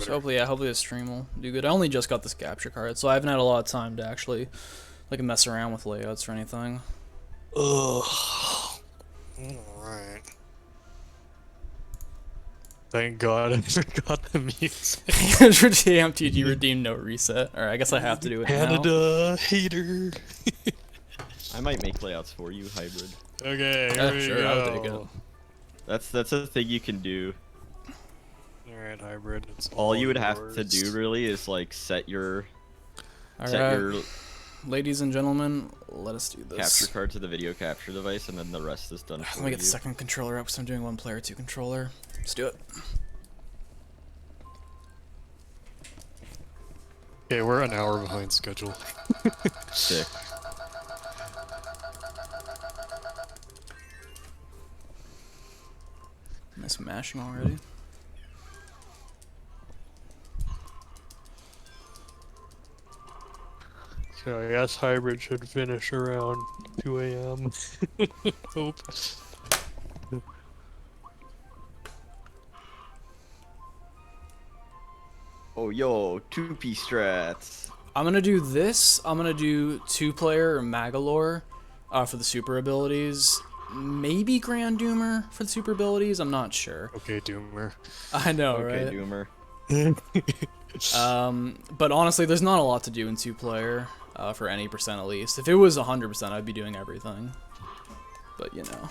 Twitter. So hopefully the stream will do good. I only just got this capture card, so I haven't had a lot of time to actually like mess around with layouts or anything. Ugh. Alright. Thank God I forgot the music. JMTG redeem no reset. Alright, I guess I have to do it now. Canada hater. I might make layouts for you, hybrid. Okay, here we Sure, I'll take it. go. That's a thing you can do. Alright, hybrid. It's All you would have yours. to do really is like set your Alright, ladies and gentlemen, let us do this. capture card to the video capture device, and then the rest is done for Let me get the you. second controller up because I'm doing 1-player, 2-controller. Let's do it. Okay, we're an hour behind schedule. Sick. Nice mashing already. So I guess hybrid should finish around 2 a.m. Hope. Oh yo, 2P strats. I'm gonna do this. I'm gonna do 2-player Magalore for the super abilities. Maybe Grand Doomer for the super abilities. I'm not sure. Okay, Doomer. I know, Okay, right? Doomer. But honestly, there's not a lot to do in 2-player for any percent at least. If it was 100%, I'd be doing everything. But you know.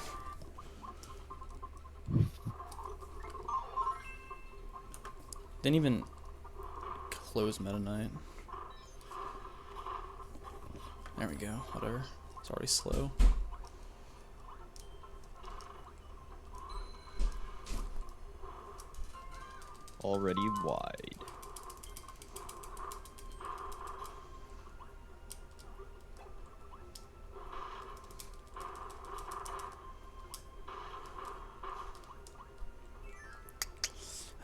Didn't even close Meta Knight. There we go. Whatever. It's already slow. Already wide.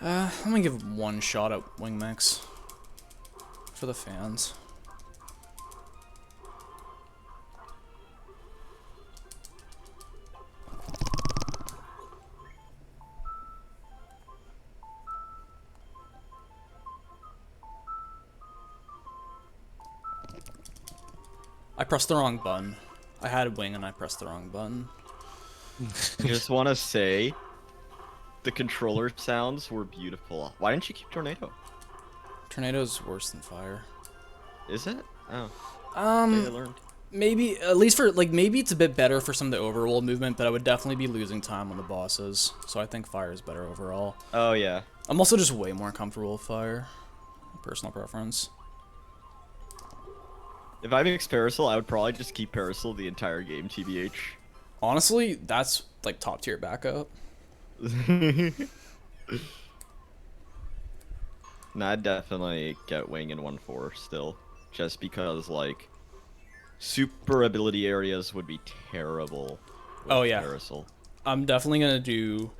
Let me give one shot at Wing Mix for the fans. I pressed the wrong button. I had Wing and I pressed the wrong button. I just want to say, the controller sounds were beautiful. Why didn't you keep Tornado? Tornado's worse than fire. Is it? Oh. I learned. Maybe, at least for, like, maybe it's a bit better for some of the overworld movement, but I would definitely be losing time on the bosses. So I think fire is better overall. Oh yeah. I'm also just way more comfortable with fire. Personal preference. If I mix Parasol, I would probably just keep Parasol the entire game, TBH. Honestly, that's, like, top tier backup. Nah, I'd definitely get Wing in 1-4 still. Just because, like, super ability areas would be terrible with Oh, yeah. Parasol. I'm definitely gonna do...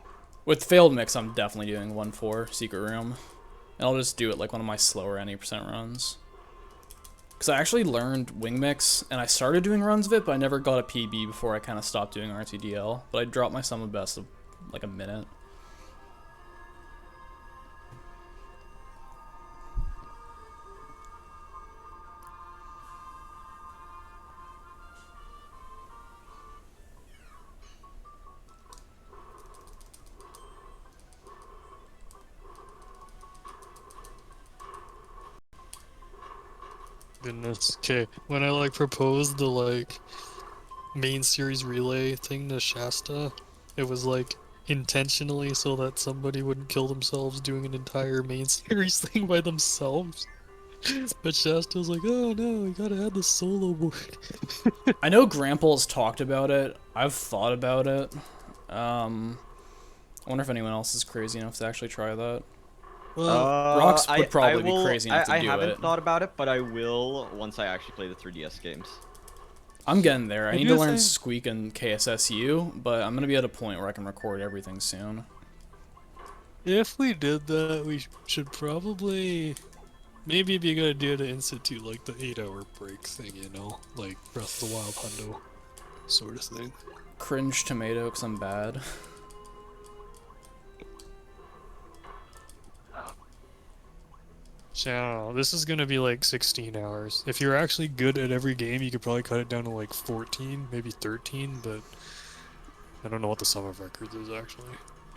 With failed mix, I'm definitely doing 1-4 Secret Room. And I'll just do it like one of my slower any percent runs. Because I actually learned Wing Mix, and I started doing runs of it, but I never got a PB before I kind of stopped doing RTDL. But I dropped my summon best of like a minute. Goodness. Okay, when I like proposed the like main series relay thing to Shasta, it was like intentionally so that somebody wouldn't kill themselves doing an entire main series thing by themselves. But Shasta was like, oh no, we gotta add the solo board. I know Grample's talked about it. I've thought about it. I wonder if anyone else is crazy enough to actually try that. Well, Rocks would probably be crazy enough to I do haven't it. thought about it, but I will once I actually play the 3DS games. I'm getting there. I I need do to learn think- Squeak and KSSU, but I'm gonna be at a point where I can record everything soon. if we did that, we should probably... Maybe it'd be a good idea to institute like the 8-hour break thing, you know? Like Breath of the Wild Hundo sort of thing. Cringe tomato, because I'm bad. So this is gonna be like 16 hours. If you're actually good at every game, you could probably cut it down to like 14, maybe 13, but I don't know what the sum of records is actually.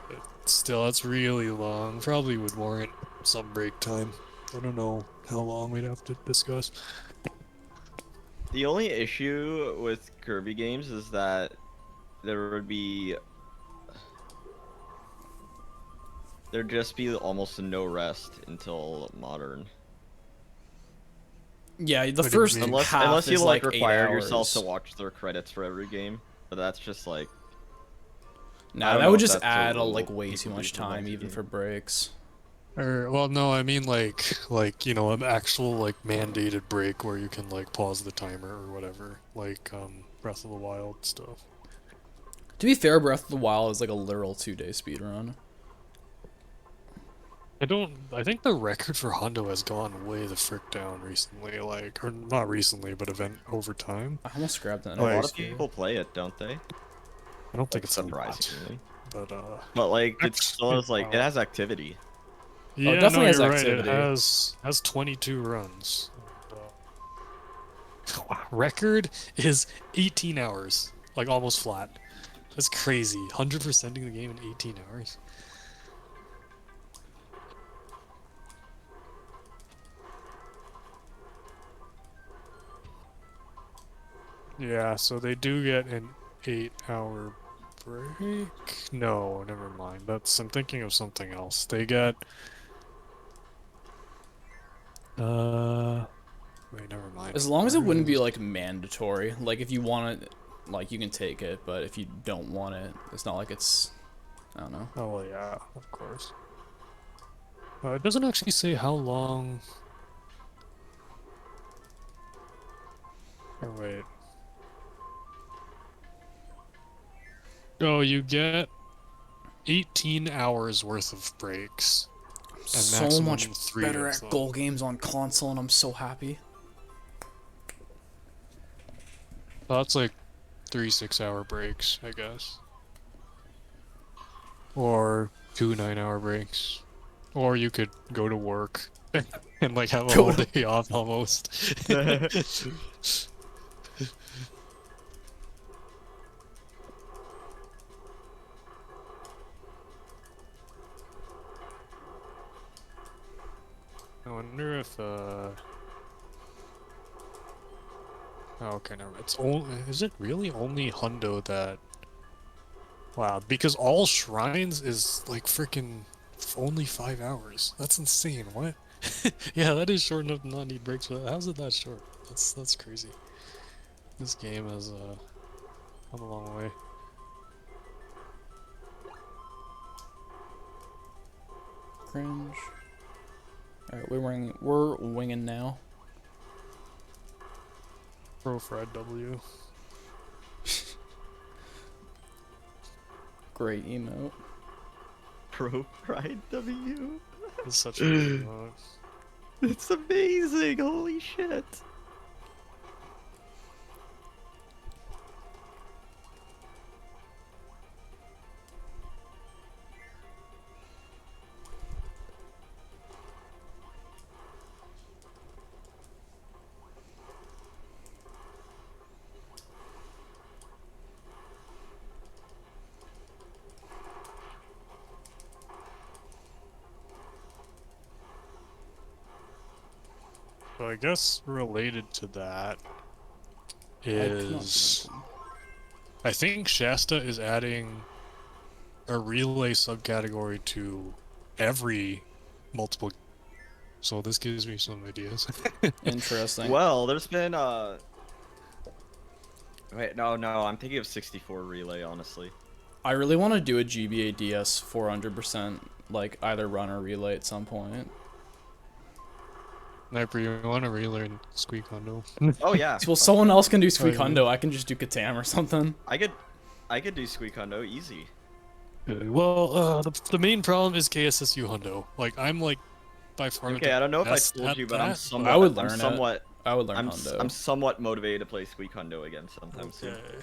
But still, that's really long. Probably would warrant some break time. I don't know how long we'd have to discuss. The only issue with Kirby games is that there'd just be almost no rest until modern. Yeah, the What do you first mean? half Unless you is like like 8 require hours. yourself to watch their credits for every game, but that's just like I Nah, don't that know would if just that's a add rule like way too people much do for time even multi-game. for breaks. Or, well, no, I mean like you know, an actual like mandated break where you can like pause the timer or whatever, like Breath of the Wild stuff. To be fair, Breath of the Wild is like a literal 2-day speedrun. I think the record for Hondo has gone way the frick down recently, like, or not recently, but event over time. I almost grabbed that. A lot of here. people play it, don't they? I don't think Like it's a lot, surprisingly. but But like it Actually, still has like it wow. has activity. Yeah, no, definitely has you're right. activity. It has 22 runs. And, record is 18 hours, like almost flat. That's crazy. 100%ing the game in 18 hours. Yeah, so they do get an 8-hour break. No, never mind. I'm thinking of something else. They get wait, never mind. As long as it Where wouldn't be is- like mandatory. Like if you want it, like you can take it, but if you don't want it, it's not like it's. I don't know. Oh well, yeah, of course. It doesn't actually say how long. Oh wait. Oh, you get 18 hours worth of breaks. So maximum much 3 better of at them. goal games on console, and I'm so happy. That's like 3 6-hour breaks, I guess. Or 2 9-hour breaks. Or you could go to work and like have a Go whole to- day off almost. I wonder if oh, okay, never mind. It's only is it really only Hundo that wow, because all shrines is like freaking only 5 hours. That's insane. What? Yeah, that is short enough to not need breaks, but how's it that short? That's crazy. This game has come a long way. Cringe. Alright, we're winging now. Pro Fred W. Great emote. Pro Pride W. It's such a good emote. It's amazing. Holy shit. So I guess related to that I cannot is drink them. I think Shasta is adding a relay subcategory to every multiple. So this gives me some ideas. Interesting. Well, there's been wait, no, I'm thinking of 64 relay, honestly. I really want to do a GBA DS 400%, like either run or relay at some point. Sniper, you want to relearn Squeak Hondo? Oh yeah. Well, someone else can do Squeak yeah. Hundo. I can just do Katam or something. I could do Squeak Hundo easy. Well, the main problem is KSSU Hundo. Like, I'm like by far Okay, I don't know if I best told at you, but I'm that, somewhat I would I'm learn it. somewhat I would learn I'm Hundo. I'm somewhat motivated to play Squeak Hundo again sometime soon. Okay.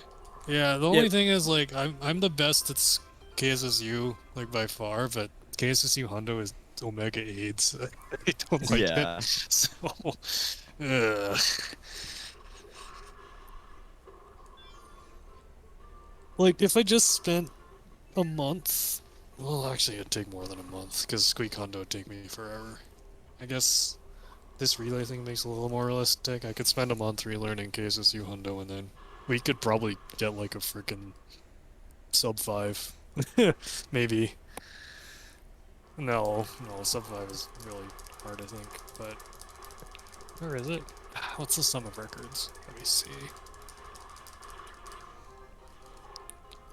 Yeah, the only thing is like I'm the best at KSSU like by far, but KSSU Hundo is Omega AIDS. I don't like Yeah. it. So, ugh. Like, if I just spent a month, well, actually, it'd take more than a month, because Squeak Hundo would take me forever. I guess this relay thing makes it a little more realistic. I could spend a month relearning KSSU Hundo, and then we could probably get like a freaking sub 5. Maybe. No, sub 5 is really hard, I think, but where is it? What's the sum of records? Let me see.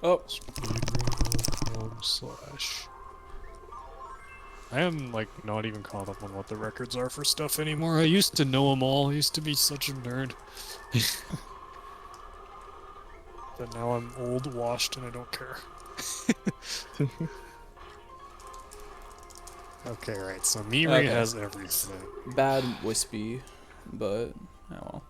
Oh, Speedrun.com/. I am like not even caught up on what the records are for stuff anymore. I used to know them all. I used to be such a nerd. But now I'm old, washed, and I don't care. Okay, right. So Miiri Okay. has everything. bad wispy, but oh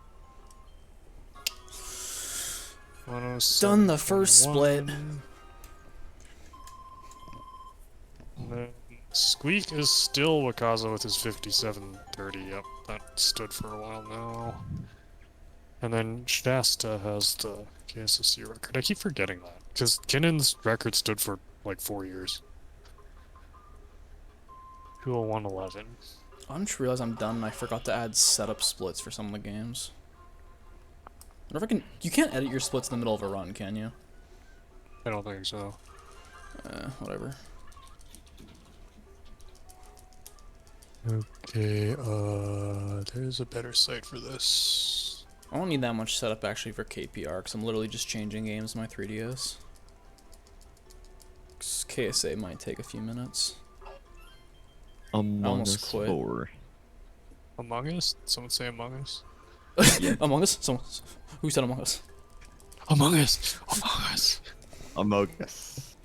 well. Done the first split. 107.21. And then Squeak is still Wakaza with his 57.30. Yep, that stood for a while now. And then Shasta has the KSSU record. I keep forgetting that, because Kinnon's record stood for like 4 years. 201.11. I just realized I'm done and I forgot to add setup splits for some of the games. I wonder if I can. You can't edit your splits in the middle of a run, can you? I don't think so. Whatever. Okay, there's a better site for this. I don't need that much setup actually for KPR, because I'm literally just changing games in my 3DS. 'Cause KSA might take a few minutes. Among almost Us quit. 4. Among Us? Someone say Among Us? Among Us? Someone, who said Among Us? Among Us! Among Us! Among Us.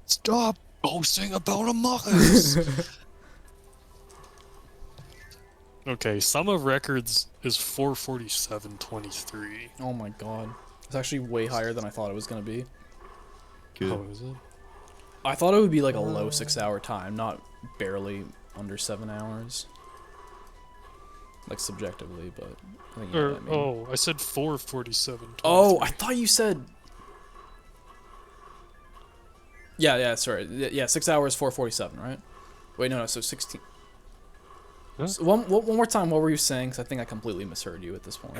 Stop boasting about Among Us! Okay, sum of records is 447.23. Oh my god. It's actually way higher than I thought it was going to be. Good. How is it? I thought it would be like a low 6-hour time, not barely under 7 hours. Like subjectively, but I think you know what I mean. Oh, I said 447. Oh, I thought you said. Yeah, sorry. Yeah, 6 hours, 447, right? Wait, no, so 16. Huh? So one more time, what were you saying? Because I think I completely misheard you at this point.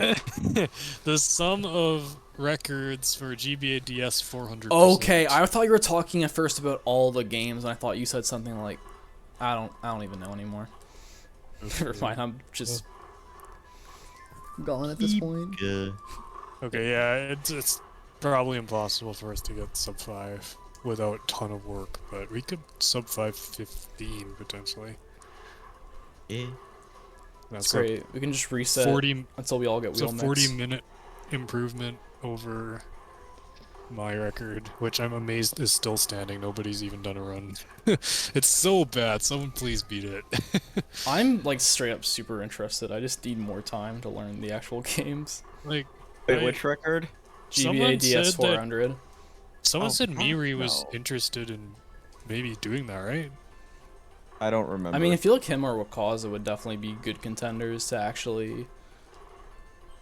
The sum of records for GBA DS 400. Okay, I thought you were talking at first about all the games, and I thought you said something like, I don't even know anymore. Never mind, I'm just gone at this point. Good. Okay, yeah, it's probably impossible for us to get sub 5 without a ton of work, but we could sub 515 potentially. Yeah. That's great. We can just reset 40 until we all get It's a wheel mix. 40-minute improvement over my record, which I'm amazed is still standing. Nobody's even done a run. It's so bad. Someone please beat it. I'm like straight up super interested. I just need more time to learn the actual games. Like, Wait, which record? GBA DS 400. Someone Oh, said Miiri no. was interested in maybe doing that, right? I don't remember. I mean, I feel like him or Wakaza would definitely be good contenders to actually,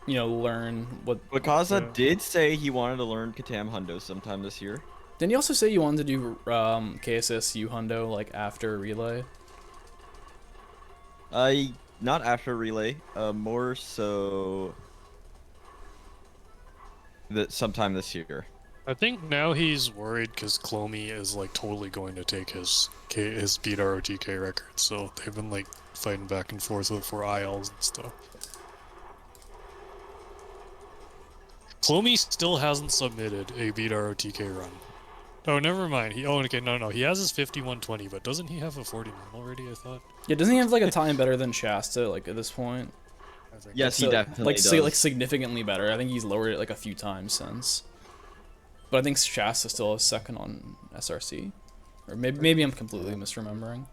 learn what. Wakaza Yeah. did say he wanted to learn Katam Hundo sometime this year. Didn't you also say you wanted to do KSSU Hundo like after Relay? Not after Relay. More so that sometime this year. I think now he's worried because Clomy is like totally going to take his beat ROTK record, so they've been like fighting back and forth for ILs and stuff. Clomy still hasn't submitted a beat ROTK run. Oh, never mind. No. He has his 5120, but doesn't he have a 49 already? I thought. Yeah, doesn't he have like a time better than Shasta like at this point? I think Yes, he So, definitely does. like significantly better. I think he's lowered it like a few times since. But I think Shasta still is second on SRC, or maybe I'm completely misremembering.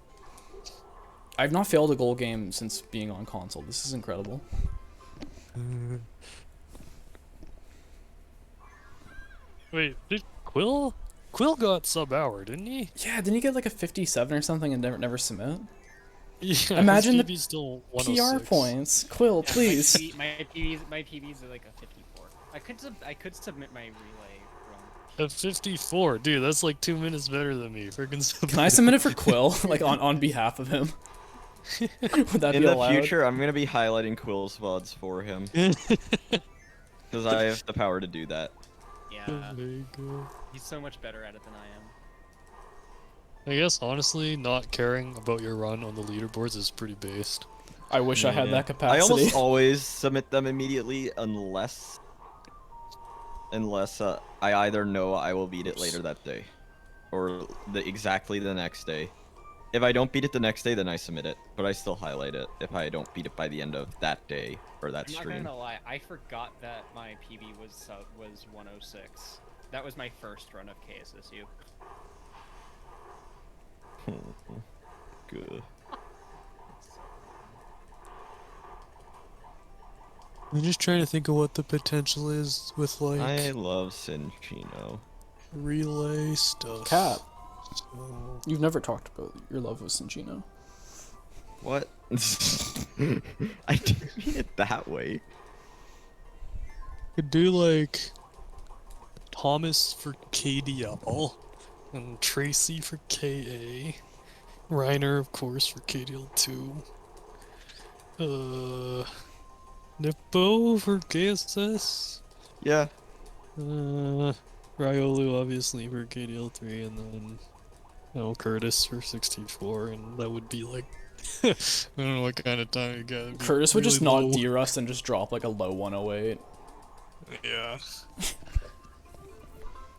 I've not failed a goal game since being on console. This is incredible. Wait, did Quill Quill got sub-hour, didn't he? Yeah, didn't he get like a 57 or something and never submit? Yeah, Imagine his the PB's still PR 106. points. Quill, Yeah, please. my PBs are like a 54. I could submit my relay A 54, dude, that's like 2 minutes better than me. Freaking Can I submit it for Quill, like on behalf of him? Would that In be the allowed? future, I'm gonna be highlighting Quill's VODs for him because I have the power to do that. Yeah, There you go. he's so much better at it than I am. I guess honestly, not caring about your run on the leaderboards is pretty based. I wish I had Yeah. that capacity. I almost always submit them immediately unless I either know I will beat it later that day or exactly the next day. If I don't beat it the next day, then I submit it, but I still highlight it if I don't beat it by the end of that day or that I'm not stream. gonna lie, I forgot that my PB was 106. That was my first run of KSSU. Good. I'm just trying to think of what the potential is with like I love Cinchino. relay stuff. Cat, So, you've never talked about your love with Cinchino. What? I didn't mean it that way. could do like Thomas for KDL and Tracy for KA. Reiner, of course, for KDL2. Nippo for KSS. Yeah. Ryolu obviously for KDL3, and then Curtis for 64, and that would be like I don't know what kind of time you got. It'd be Curtis would just really not low. D-Rust and just drop like a low 108. Yeah.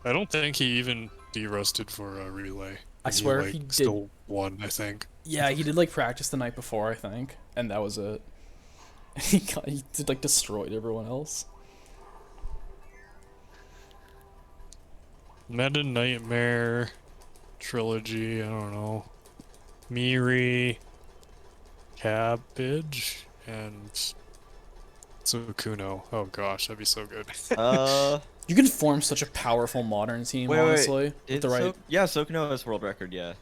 I don't think he even de-rusted for a relay. I swear like, he did. still won, I think. Yeah, he did like practice the night before, I think, and that was it. He did like destroyed everyone else. Meta Nightmare Trilogy, I don't know. Miri, Cabbage, and Sukuno. Oh gosh, that'd be so good. You can form such a powerful modern team, honestly. With the right. Yeah, Sokuno has world record. Yeah.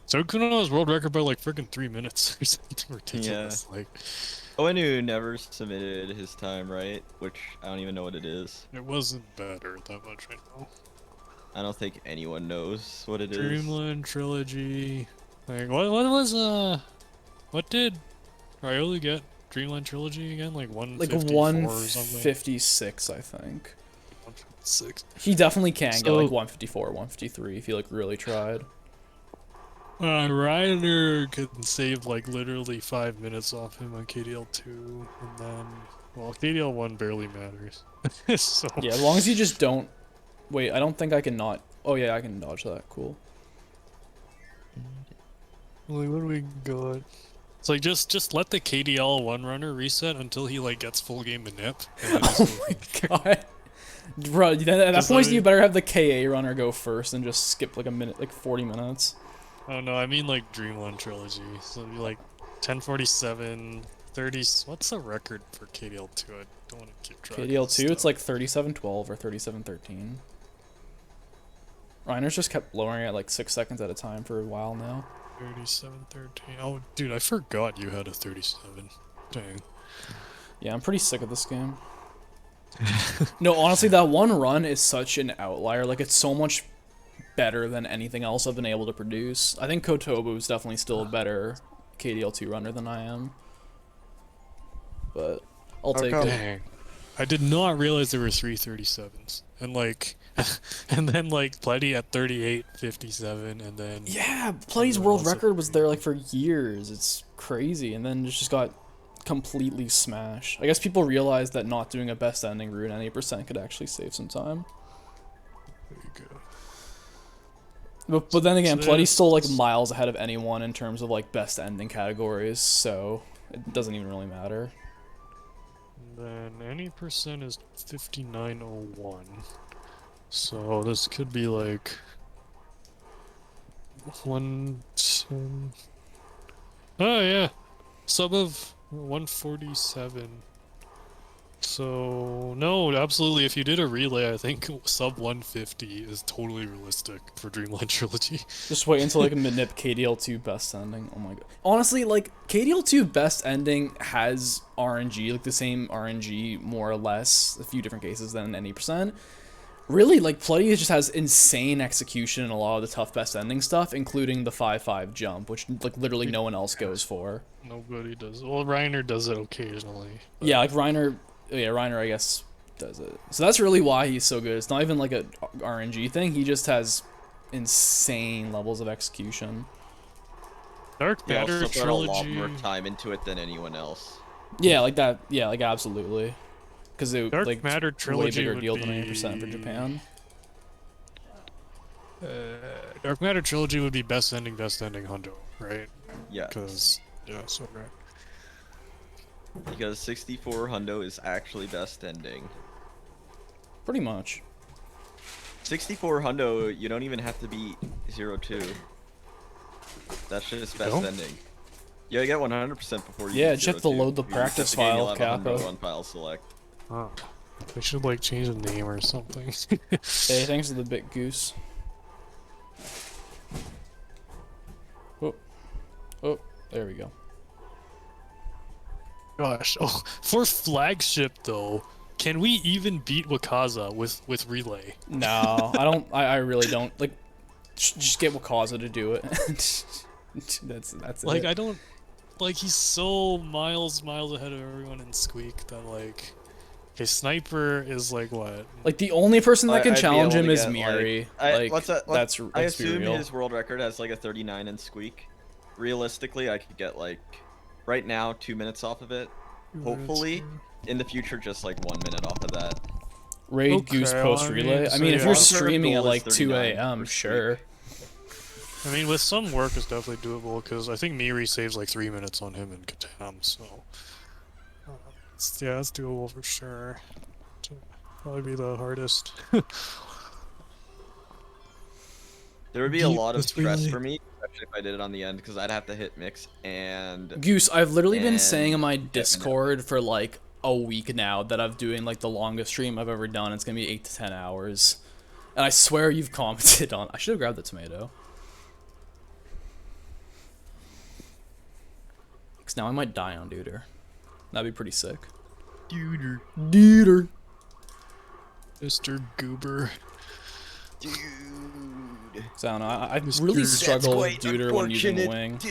Sukuno has world record by like freaking 3 minutes or something ridiculous. Like, Oenu never submitted his time, right? Which I don't even know what it is. it wasn't better that much, I know. I don't think anyone knows what it is. Dreamland Trilogy. Like, what did Rioli get? Dreamland Trilogy again? Like 154 or something? 156, I think. 156. He definitely can get So- like 154, 153 if he like really tried. Ryder could save like literally 5 minutes off him on KDL2, and then, well, KDL1 barely matters. So, Yeah, as long as you just don't. Wait, I don't think I can not. Oh yeah, I can dodge that. Cool. like, what do we got? It's like just let the KDL1 runner reset until he like gets full game manip. And then just Oh my god. Bro, then at that point you better have the KA runner go first and just skip like a minute, like 40 minutes. Oh no, I mean like Dreamland Trilogy. So it'd be like 1047, 30. What's the record for KDL2? I don't want to keep track. of this KDL2, it's stuff. like 3712 or 3713. Reiner's just kept lowering it like 6 seconds at a time for a while now. 3713. Oh, dude, I forgot you had a 37. Dang. Yeah, I'm pretty sick of this game. No, honestly, that one run is such an outlier. Like, it's so much better than anything else I've been able to produce. I think Kotobu is definitely still a better KDL2 runner than I am. But I'll take it. Dang. I did not realize there were 337s. And like, and then like Plenty at 3857, and then Yeah, Plenty's world record was there like for years. It's crazy, and then it just got completely smashed. I guess people realized that not doing a best ending route at 80% could actually save some time. there you go. But then again, So Plenty's still like miles ahead of anyone in terms of like best ending categories, so it doesn't even really matter. And then any percent is 5901. So this could be like 110. Oh yeah, sub of 147. So no, absolutely. If you did a relay, I think sub 150 is totally realistic for Dreamline Trilogy. Just wait until like a mid-nip KDL2 best ending. Oh my god. Honestly, like KDL2 best ending has RNG, like the same RNG more or less, a few different cases than any percent. Really, like Ploody just has insane execution in a lot of the tough best ending stuff, including the 5-5 jump, which like literally no one else goes for. Nobody does. Well, Reiner does it occasionally. But... Yeah, like Reiner, I guess does it. So that's really why he's so good. It's not even like a RNG thing. He just has insane levels of execution. Dark He Matter also put a lot Trilogy. more time into it than anyone else. Yeah, like that. Yeah, like absolutely. Because it Dark like Matter way Trilogy bigger would deal be... than 80% for Japan. Dark Matter Trilogy would be best ending Hundo, right? Yeah. Because yeah, so right. Because 64 hundo is actually best ending. Pretty much. 64 hundo, you don't even have to beat 02. That's just best Don't? ending. You get 100% before you Yeah, beat just have to 02. load the You just practice have to gain file, a level hundo Kappa. on file select. Oh. They should like change the name or something. Hey, thanks for the bit goose. Oh, oh, there we go. Gosh, oh, for flagship though, can we even beat Wakaza with relay? No, I don't. I really don't. Like, just get Wakaza to do it. that's Like it. I don't, like he's so miles ahead of everyone in Squeak that like, his sniper is like what? Like the only person that can I'd be challenge able him to is get, Miri. I Let's be assume real. his world record has like a 39 in squeak. Realistically, I could get like right now 2 minutes off of it. Hopefully, in the future, just like 1 minute off of that. Raid Okay, goose post I relay. mean, I so mean, if yeah. you're Long-term streaming at goal is like 2 39 a.m., for sure. I mean, with some work, it's definitely doable because I think Miri saves like 3 minutes on him in Katam, so yeah, it's doable for sure. Probably be the hardest. There would be a Beat lot of this stress relay. for me, especially if I did it on the end, because I'd have to hit mix and Goose, I've literally been And- saying on my Discord for like a week now that I'm doing like the longest stream I've ever done. It's gonna be 8 to 10 hours, and I swear you've commented on. I should have grabbed the tomato. Cause now I might die on Duder. That'd be pretty sick. Duder. Mr. Goober. dude. So I don't know. I Mr. really That's struggle with quite Duder when using the wing. dude.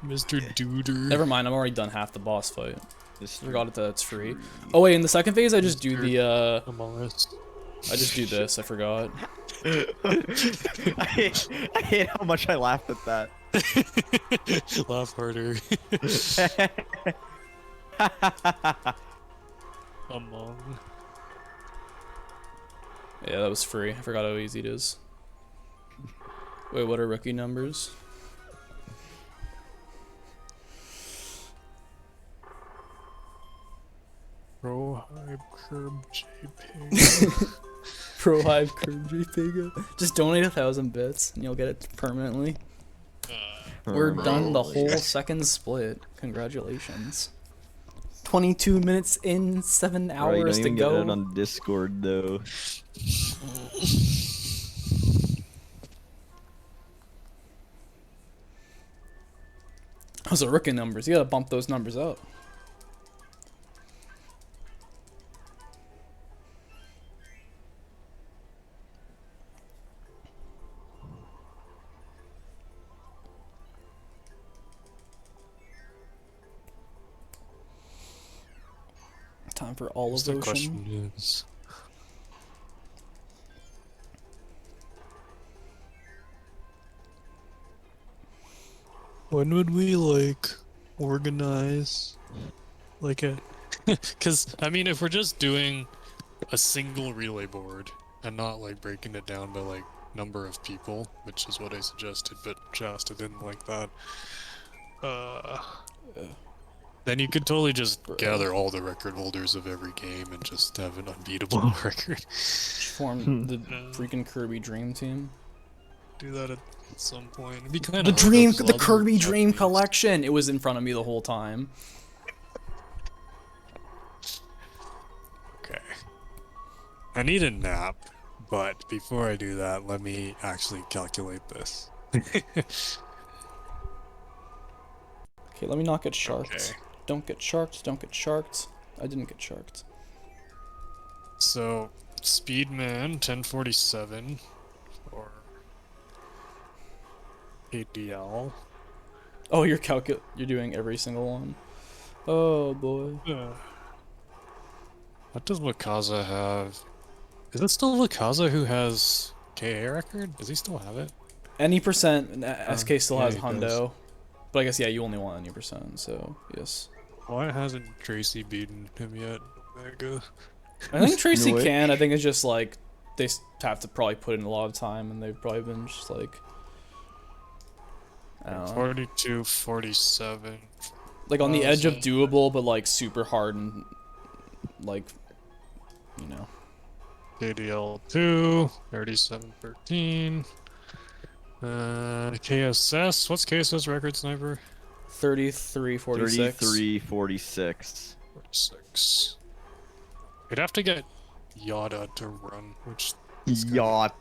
Mr. Duder. Never mind. I'm already done half the boss fight. Mr. Forgot that it's free. Oh wait, in the second phase I just do the Among Us. I just do this. I forgot. I hate how much I laughed at that. Laugh harder. Among. Yeah, that was free. I forgot how easy it is. Wait, what are rookie numbers? Pro Hype Curb JPEG. Pro Hive Curve JPEG. Just donate 1,000 bits and you'll get it permanently. We're done the whole second split. Congratulations. 22 minutes in, 7 hours to go. Get it on Discord though. Those are rookie numbers. You gotta bump those numbers up. Time for all of The Ocean. question is, when would we like organize like a? Because I mean, if we're just doing a single relay board and not like breaking it down by like number of people, which is what I suggested, but Shasta didn't like that. Then you could totally just gather all the record holders of every game and just have an unbeatable record. Form the freaking Kirby Dream Team. Do that at some point. It'd be kind The of Dream, the Kirby Dream Collection. It was in front of me the whole time. I need a nap, but before I do that, let me actually calculate this. Okay, let me not get sharked. Okay. Don't get sharked, don't get sharked. I didn't get sharked. So, Speedman 1047 for ADL. Oh, you're doing every single one. Oh boy. What does Wakaza have? Is it still Wakaza who has KA record? Does he still have it? Any percent, SK still yeah, has he does. hundo. But I guess, yeah, you only want any percent, so yes. Why hasn't Tracy beaten him yet? Omega. I think Tracy Which? can. I think it's just like they have to probably put in a lot of time, and they've probably been just like, I don't know, 42, 47. like on the edge of 1000. doable, but like super hard and like, you know. KDL 2, 3713. KSS. What's KSS record sniper? 3346. 3346. 46. We'd have to get Yada to run, which Yatta.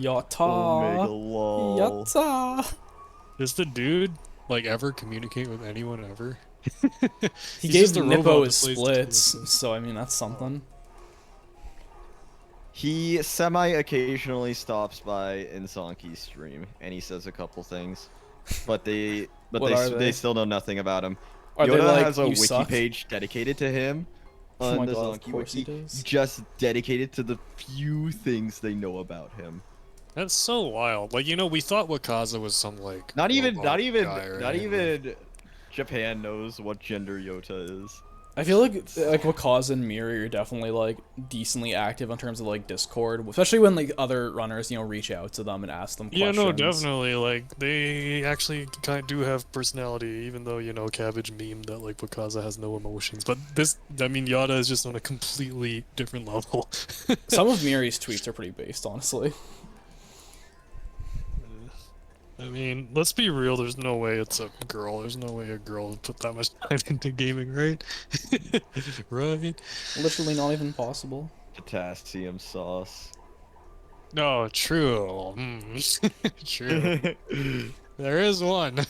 Yatta. Omega lol. Yatta. does the dude like ever communicate with anyone ever? He He's gave just a Nippo robot his that plays splits, the- so I mean that's something. He semi-occasionally stops by Insanki's stream, and he says a couple things, but What are they? they still know nothing about him. Are they Yoda like, has a "You wiki suck"? page dedicated to him Oh on my the god, of Zonky course he wiki, does. just dedicated to the few things they know about him. That's so wild. Like, you know, we thought Wakaza was some like Not even robot guy, right? not even Japan knows what gender Yota is. I feel like Wakaza and Miri are definitely like decently active in terms of like Discord, especially when like other runners, you know, reach out to them and ask them Yeah, questions. no, definitely. Like, they actually kind of do have personality, even though, you know, Cabbage meme that, like, Wakaza has no emotions. But this, I mean, Yada is just on a completely different level. Some of Miri's tweets are pretty based, honestly. I mean, let's be real, there's no way it's a girl. There's no way a girl would put that much time into gaming, right? Right? Literally not even possible. Potassium sauce. No, true. True. There is one.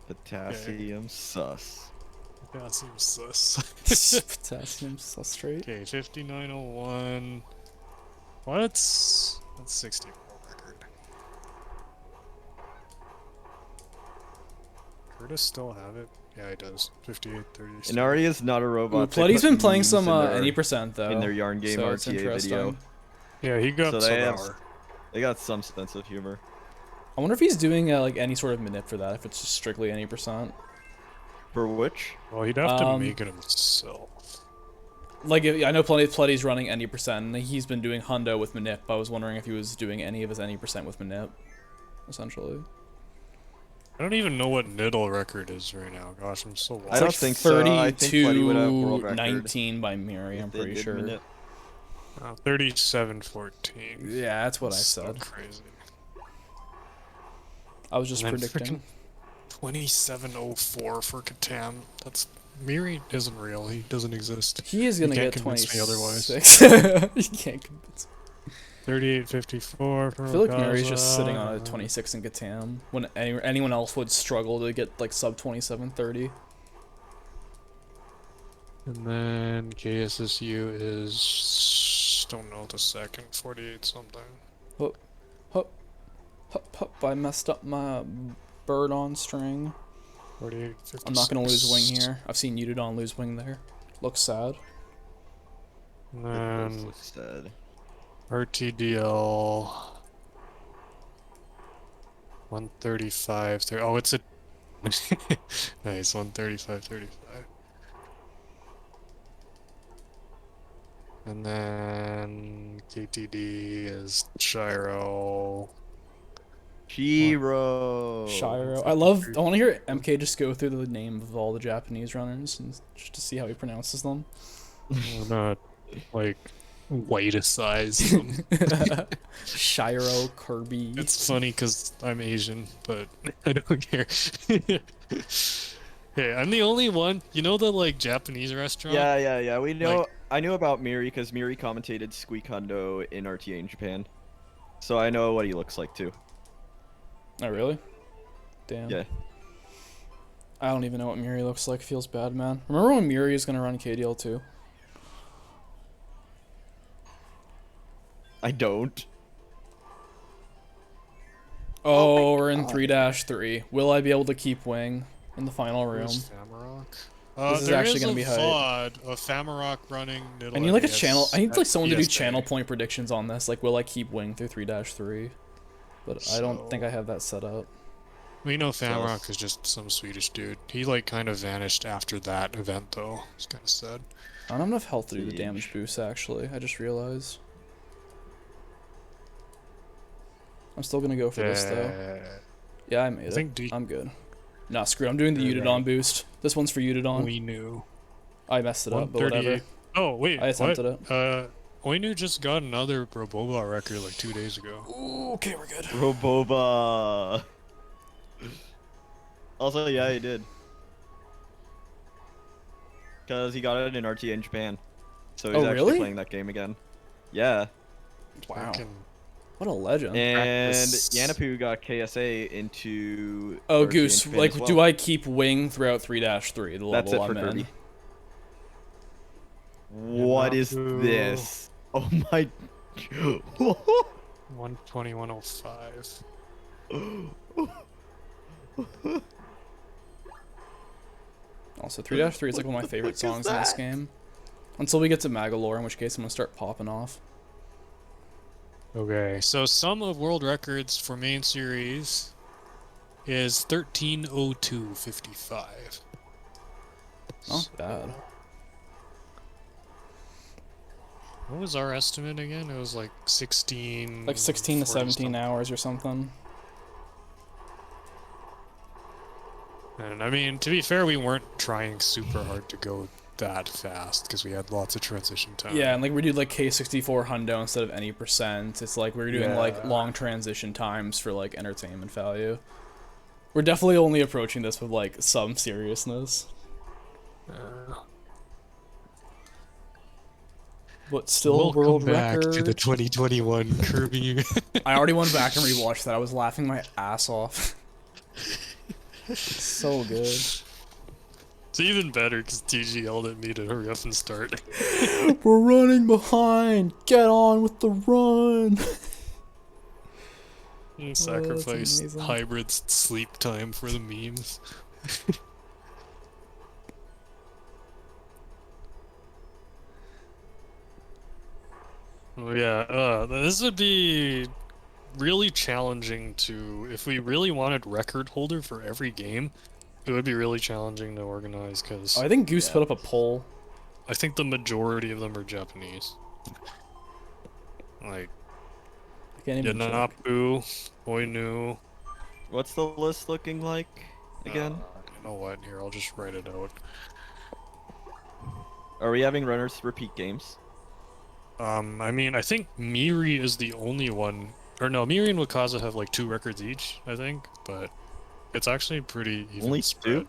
Potassium sus. That seems sus. Potassium substrate. Okay, 5901. What's... That's 64 record. Curtis still have it? Yeah, he does. 5830. Inari is not a robot. Ooh, They Plutty's put been playing memes some in their- any percent though. in their yarn game so it's RTA interesting. video. Yeah, he got So some they have hour. they got some sense of humor. I wonder if he's doing like any sort of manip for that, if it's just strictly any percent. For which? Well, he'd have to Um, make it himself. Like I know Plutty's running any percent, and he's been doing hundo with manip. I was wondering if he was doing any of his any percent with manip, essentially. I don't even know what Niddle record is right now. Gosh, I'm so lost. I don't think so. I think Pletty would have world record 32-19 by Miri, I'm if they pretty did sure. minute. 3714. Yeah, that's what I So said. crazy. I was just And then predicting. 2704 for Catan. That's Miri isn't real. He doesn't exist. He is gonna can't get convince me otherwise. 26. He can't convince. 3854 for I feel like Miri's just Okaza. sitting on a 26 in Catan when anyone else would struggle to get like sub 2730. And then KSSU is don't know the second 48 something. Hup, hup, I messed up my bird on string. 48. I'm not gonna lose wing here. I've seen Udidon lose wing there. Looks sad. And It does then look sad. RTDL 135. Oh, it's a nice 135.35. And then KTD is Shiro. Shiro. Shiro. I want to hear MK just go through the name of all the Japanese runners and just to see how he pronounces them. I'm not like white-icize them. Shiro, Kirby. It's funny because I'm Asian, but I don't care. Hey, I'm the only one. You know the like Japanese restaurant? Yeah. We know. Like, I knew about Miri because Miri commentated Squeak Hundo in RTA in Japan, so I know what he looks like too. Oh, really? Damn. Yeah. I don't even know what Miri looks like. Feels bad, man. Remember when Miri was gonna run KDL too? I don't. Oh, we're in 3-3. Will I be able to keep wing in the final room? where's Famarok? This is There actually is gonna a be hype. VOD of Famarok running. I need like a channel. I need like someone to do ES channel Day. point predictions on this. Like, will I keep wing through 3-3? But I don't think So- I have that set up. We know Famarok is just some Swedish dude. He like kind of vanished after that event though. It's kind of sad. I don't have enough health to do the Siege. damage boost. Actually, I just realized. I'm still gonna go for this though. Yeah, I made I think it. I'm good. Nah, screw it. I'm doing the Utidon boost. This one's for Utidon. we knew. I messed it up, but whatever. 138. Oh wait, I attempted it. Oinu just got another Roboba record like 2 days ago. Ooh, okay, we're good. Roboba. Also, yeah, he did. Because he got it in RTA in Japan. So he's Oh, actually really? playing that game again. Yeah. Wow. Fucking- What a legend. And Practice. Yanapu got KSA into. Oh, RTA in Goose, Japan like, as well. do I keep wing throughout 3-3, the That's level it for I'm in? Kirby. What is Yamapu. this? Oh my. 120, 105. Also, 3-3 is like one of my favorite songs in this game. Until we get to Magalore, in which case I'm gonna start popping off. Okay, so sum of world records for main series is 13:02:55. Not bad. What was our estimate again? It was like 16. Like 16 to 40 17 something. hours or something. And I mean, to be fair, we weren't trying super hard to go that fast because we had lots of transition time. Yeah, and like we do like K64 hundo instead of any percent. It's like we're doing like Yeah. long transition times for like entertainment value. We're definitely only approaching this with like some seriousness. But still world record. to the 2021 Kirby. I already went back and rewatched that. I was laughing my ass off. So good. It's even better because TG yelled at me to hurry up and start. We're running behind. Get on with the run. And sacrifice amazing. hybrid sleep time for the memes. Oh yeah, this would be really challenging to, if we really wanted record holder for every game, it would be really challenging to organize because I think Goose Yeah. put up a poll. I think the majority of them are Japanese. Like I can't even check. Yanapu, Oinu. What's the list looking like again? You know what? Here, I'll just write it out. Are we having runners repeat games? I mean, I think Miri is the only one, or no, Miri and Wakaza have like 2 records each, I think, but it's actually pretty even Only spread. 2?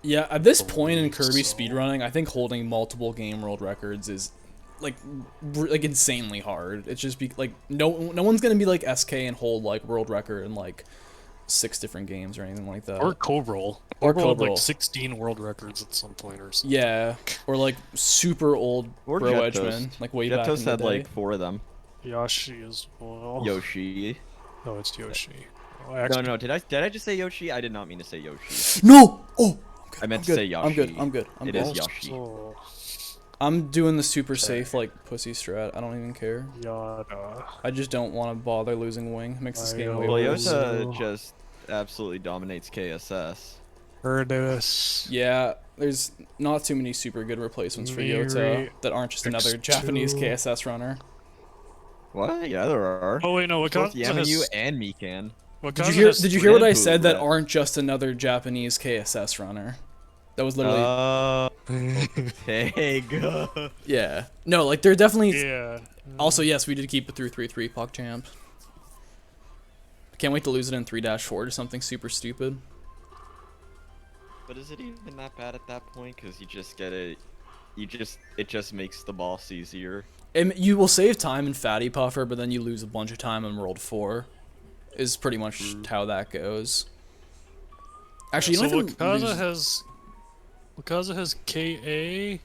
Yeah, at this point in believe Kirby so. speedrunning, I think holding multiple game world records is like insanely hard. It's just like no one's gonna be like SK and hold like world record in like 6 different games or anything like that. Or co-roll. Or Co-roll had, co-roll. like 16 world records at some point or something. Yeah, or like super old Or Bro Jetos. Edgeman, like way back in Jetos the had day. like 4 of them. Yoshi as well. Yoshi. No, it's Yoshi. Oh, No, actually, no, did I just say Yoshi? I did not mean to say Yoshi. No! Oh! I meant I'm to good. say Yoshi. I'm good. I'm good. I'm It good. is Yoshi. also I'm doing the super safe like pussy strat. I don't even care. Yada. I just don't want to bother losing wing. It makes this game way Well, worse. Yota just absolutely dominates KSS. Erdus. Yeah, there's not too many super good replacements for Miri Yota that aren't just another X2. Japanese KSS runner. What? Yeah, there are. Oh wait, no, Both Wakaza Yamayu has... and Mikan. Wakaza Did you hear what I Rampu, said? That but- aren't just another Japanese KSS runner. That was literally Hey, go. yeah. No, like they're definitely. Yeah. Also, yes, we did keep it through 3-3 PogChamp. Can't wait to lose it in 3-4 or something super stupid. But is it even that bad at that point? Because you just get it. It just makes the boss easier. And you will save time in Fatty Puffer, but then you lose a bunch of time in World 4. Is pretty much how that goes. Actually, So you don't even Wakaza has KA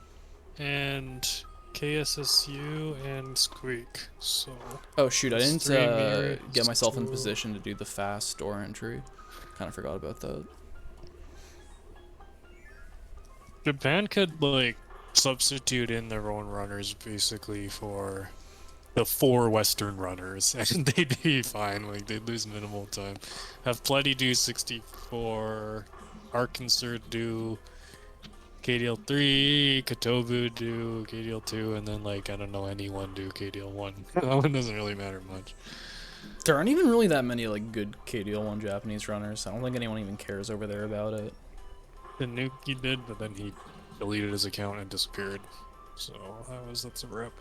and KSSU and Squeak. So Oh shoot, I It's didn't 3 mirrors, get myself in 2. position to do the fast door entry. Kind of forgot about that. Japan could like substitute in their own runners basically for the 4 Western runners, and they'd be fine. Like they'd lose minimal time. Have Plenty do 64, Arkansas do KDL 3, Kotobu do KDL 2, and then like I don't know, anyone do KDL 1. That one doesn't really matter much. There aren't even really that many like good KDL1 Japanese runners. I don't think anyone even cares over there about it. The nuke he did, but then he deleted his account and disappeared. So that's a rip.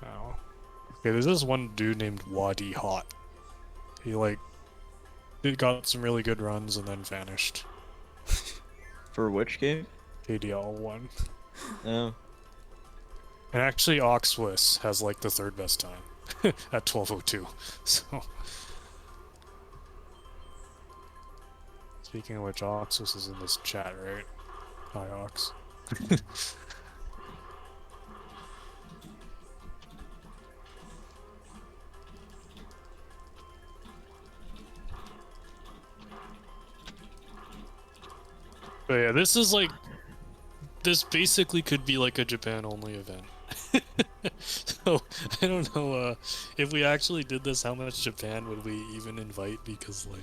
Oh. Okay, there's this one dude named Wadi Hot. He like got some really good runs and then vanished. For which game? KDL 1. Oh. And actually Oxwis has like the 3rd best time at 12:02. So speaking of which, Oxus is in this chat, right? Hi, Ox. But yeah, this basically could be like a Japan-only event. So, I don't know, if we actually did this, how much Japan would we even invite? Because, like,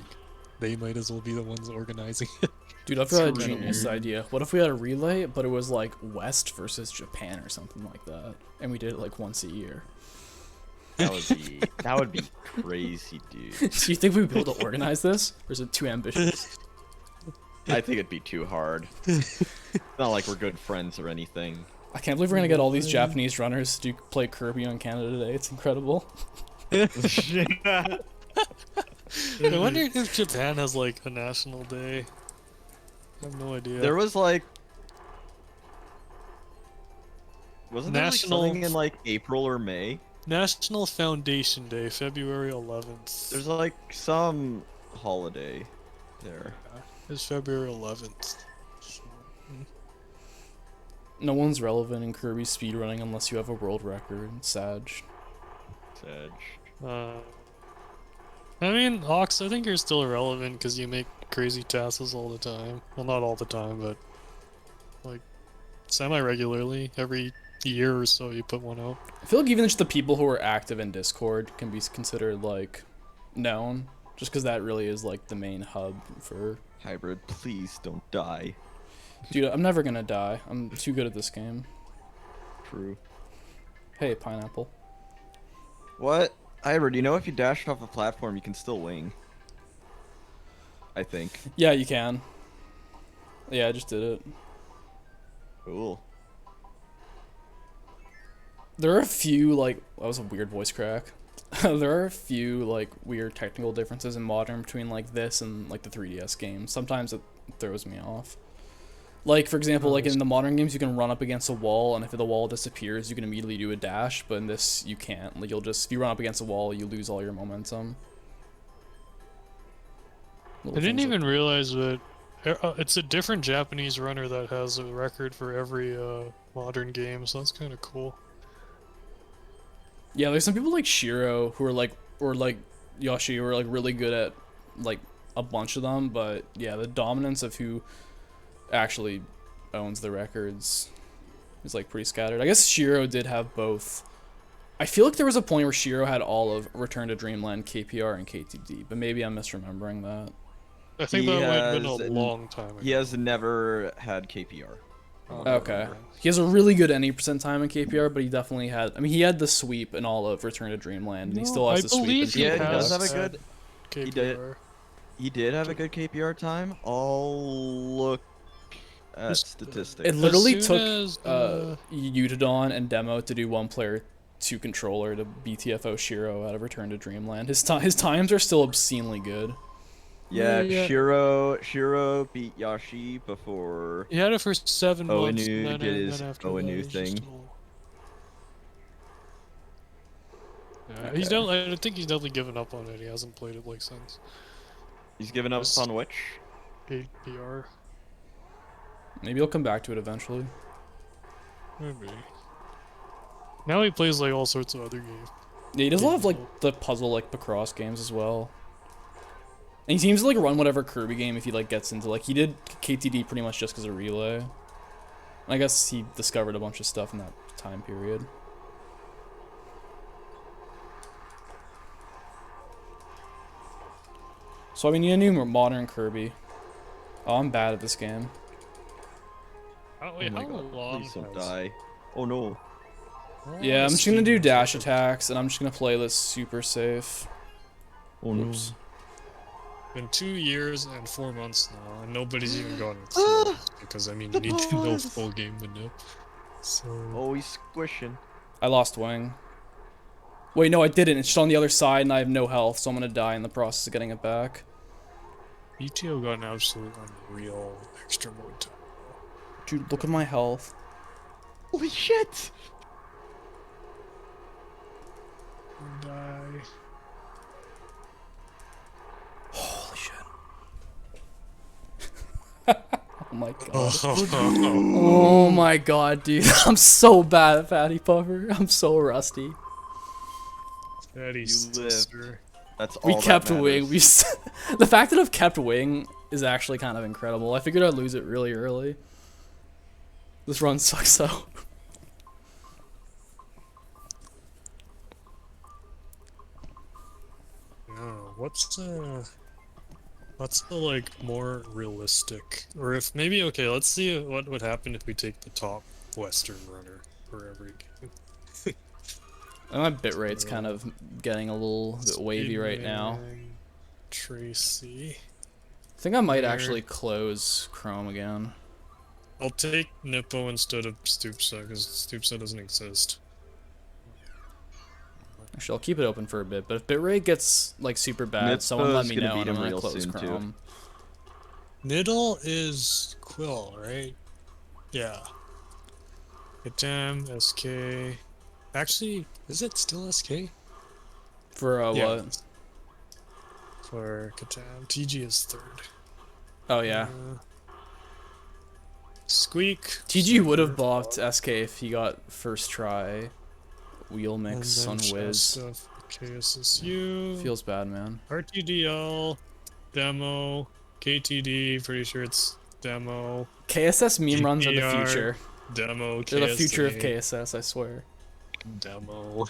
they might as well be the ones organizing it. Dude, I've got a Screw genius you. idea. What if we had a relay, but it was like West versus Japan or something like that, and we did it like once a year? That would be crazy, dude. Do you think we'd be able to organize this, or is it too ambitious? I think it'd be too hard. It's not like we're good friends or anything. I can't believe we're gonna get all these Japanese runners to play Kirby on Canada today. It's incredible. I wonder if Japan has, like, a national day. I have no idea. There was like, wasn't there like National- something in like April or May? National Foundation Day, February 11th. There's like some holiday there. It's February 11th. So, No one's relevant in Kirby speedrunning unless you have a world record. Sag. I mean, Ox, I think you're still irrelevant because you make crazy tasks all the time. Well, not all the time, but like semi-regularly. Every year or so, you put one out. I feel like even just the people who are active in Discord can be considered like known, just because that really is like the main hub for. Hybrid, please don't die. Dude, I'm never gonna die. I'm too good at this game. True. Hey, Pineapple. What? Hybrid, you know if you dash off a platform, you can still wing. I think. Yeah, you can. Yeah, I just did it. Cool. There are a few, like, that was a weird voice crack. There are a few, like, weird technical differences in Modern between, like, this and, like, the 3DS games. Sometimes it throws me off. Like, for example, like, in the Modern games, you can run up against a wall, and if the wall disappears, you can immediately do a dash, but in this, you can't. Like, you'll just, if you run up against a wall, you lose all your momentum. I didn't even realize that it's a different Japanese runner that has a record for every modern game, so that's kind of cool. Yeah, there's some people like Shiro who are like, or like Yoshi who are like really good at like a bunch of them, but yeah, the dominance of who actually owns the records is like pretty scattered. I guess Shiro did have both. I feel like there was a point where Shiro had all of Return to Dreamland, KPR, and KTD, but maybe I'm misremembering that. I think He that might have been a has- long time ago. He has never had KPR. Okay. He has a really good any percent time in KPR, but he definitely had. I mean, he had the sweep in all of Return to Dreamland, and he still has I the sweep in believe he Yeah, he KPR. does have a has good. KPR. He did. He did have a good KPR time. I'll look at Just- statistics. It literally As soon took as, Utadon and Demo to do one player, two controller to BTFO Shiro out of Return to Dreamland. His times are still obscenely good. Yeah, Yeah. Shiro beat Yashi before He had it for 7 months, and Owenu then, did and his then after that, Owenu he's just thing. all... Yeah, Okay. he's definitely. I think he's definitely given up on it. He hasn't played it like since. He's given up Just on which? 8 PR. Maybe he'll come back to it eventually. Maybe. Now he plays like all sorts of other games. Yeah, he does a lot of Yeah. like the puzzle like Picross games as well. And he seems to like run whatever Kirby game if he like gets into like he did KTD pretty much just because of Relay. I guess he discovered a bunch of stuff in that time period. So we need a new modern Kirby. Oh, I'm bad at this game. Oh, wait, Oh my how god, long please don't has- die. Oh no. how long Yeah, I'm has just gonna do Steam dash been- attacks and I'm just gonna play this super safe. Oh no. Oops. Been 2 years and 4 months now, and nobody's even gotten it slow, because I mean, you need to know boss. full game window. So Oh, he's squishing. I lost wing. Wait, no, I didn't. It's just on the other side and I have no health, so I'm gonna die in the process of getting it back. ETO got an absolute unreal extra mode. Dude, look at my health. Holy shit! Die. Holy shit. Oh my god. Oh, Oh my god, dude. I'm so bad at Fatty Puffer. I'm so rusty. Daddy's You lived. sister. That's all We that kept wing. matters. The fact that I've kept wing is actually kind of incredible. I figured I'd lose it really early. This run sucks though. No, what's the like more realistic, or if maybe okay, let's see what would happen if we take the top Western runner for every game. And my bitrate's kind of getting a little bit wavy right now. Speedman, Tracy. I think I might There. actually close Chrome again. I'll take Nippo instead of Stupsa because Stupsa doesn't exist. Actually, I'll keep it open for a bit, but if bitrate gets like super bad, someone let Nippo's me gonna know beat and I'm him gonna real close soon, too. Chrome. Middle is Quill, right? Yeah. Katam, SK. Actually, is it still SK? For Yeah. what? For Katam. TG is third. Oh yeah. Squeak. TG would have Super, bopped SK if he got first try. Wheel and mix then on Wiz. Shasta for KSSU. Feels bad, man. RTDL. Demo. KTD. Pretty sure it's demo. KSS meme runs are the GPR. future. Demo. They're the future of KSA. KSS, I swear. Demo.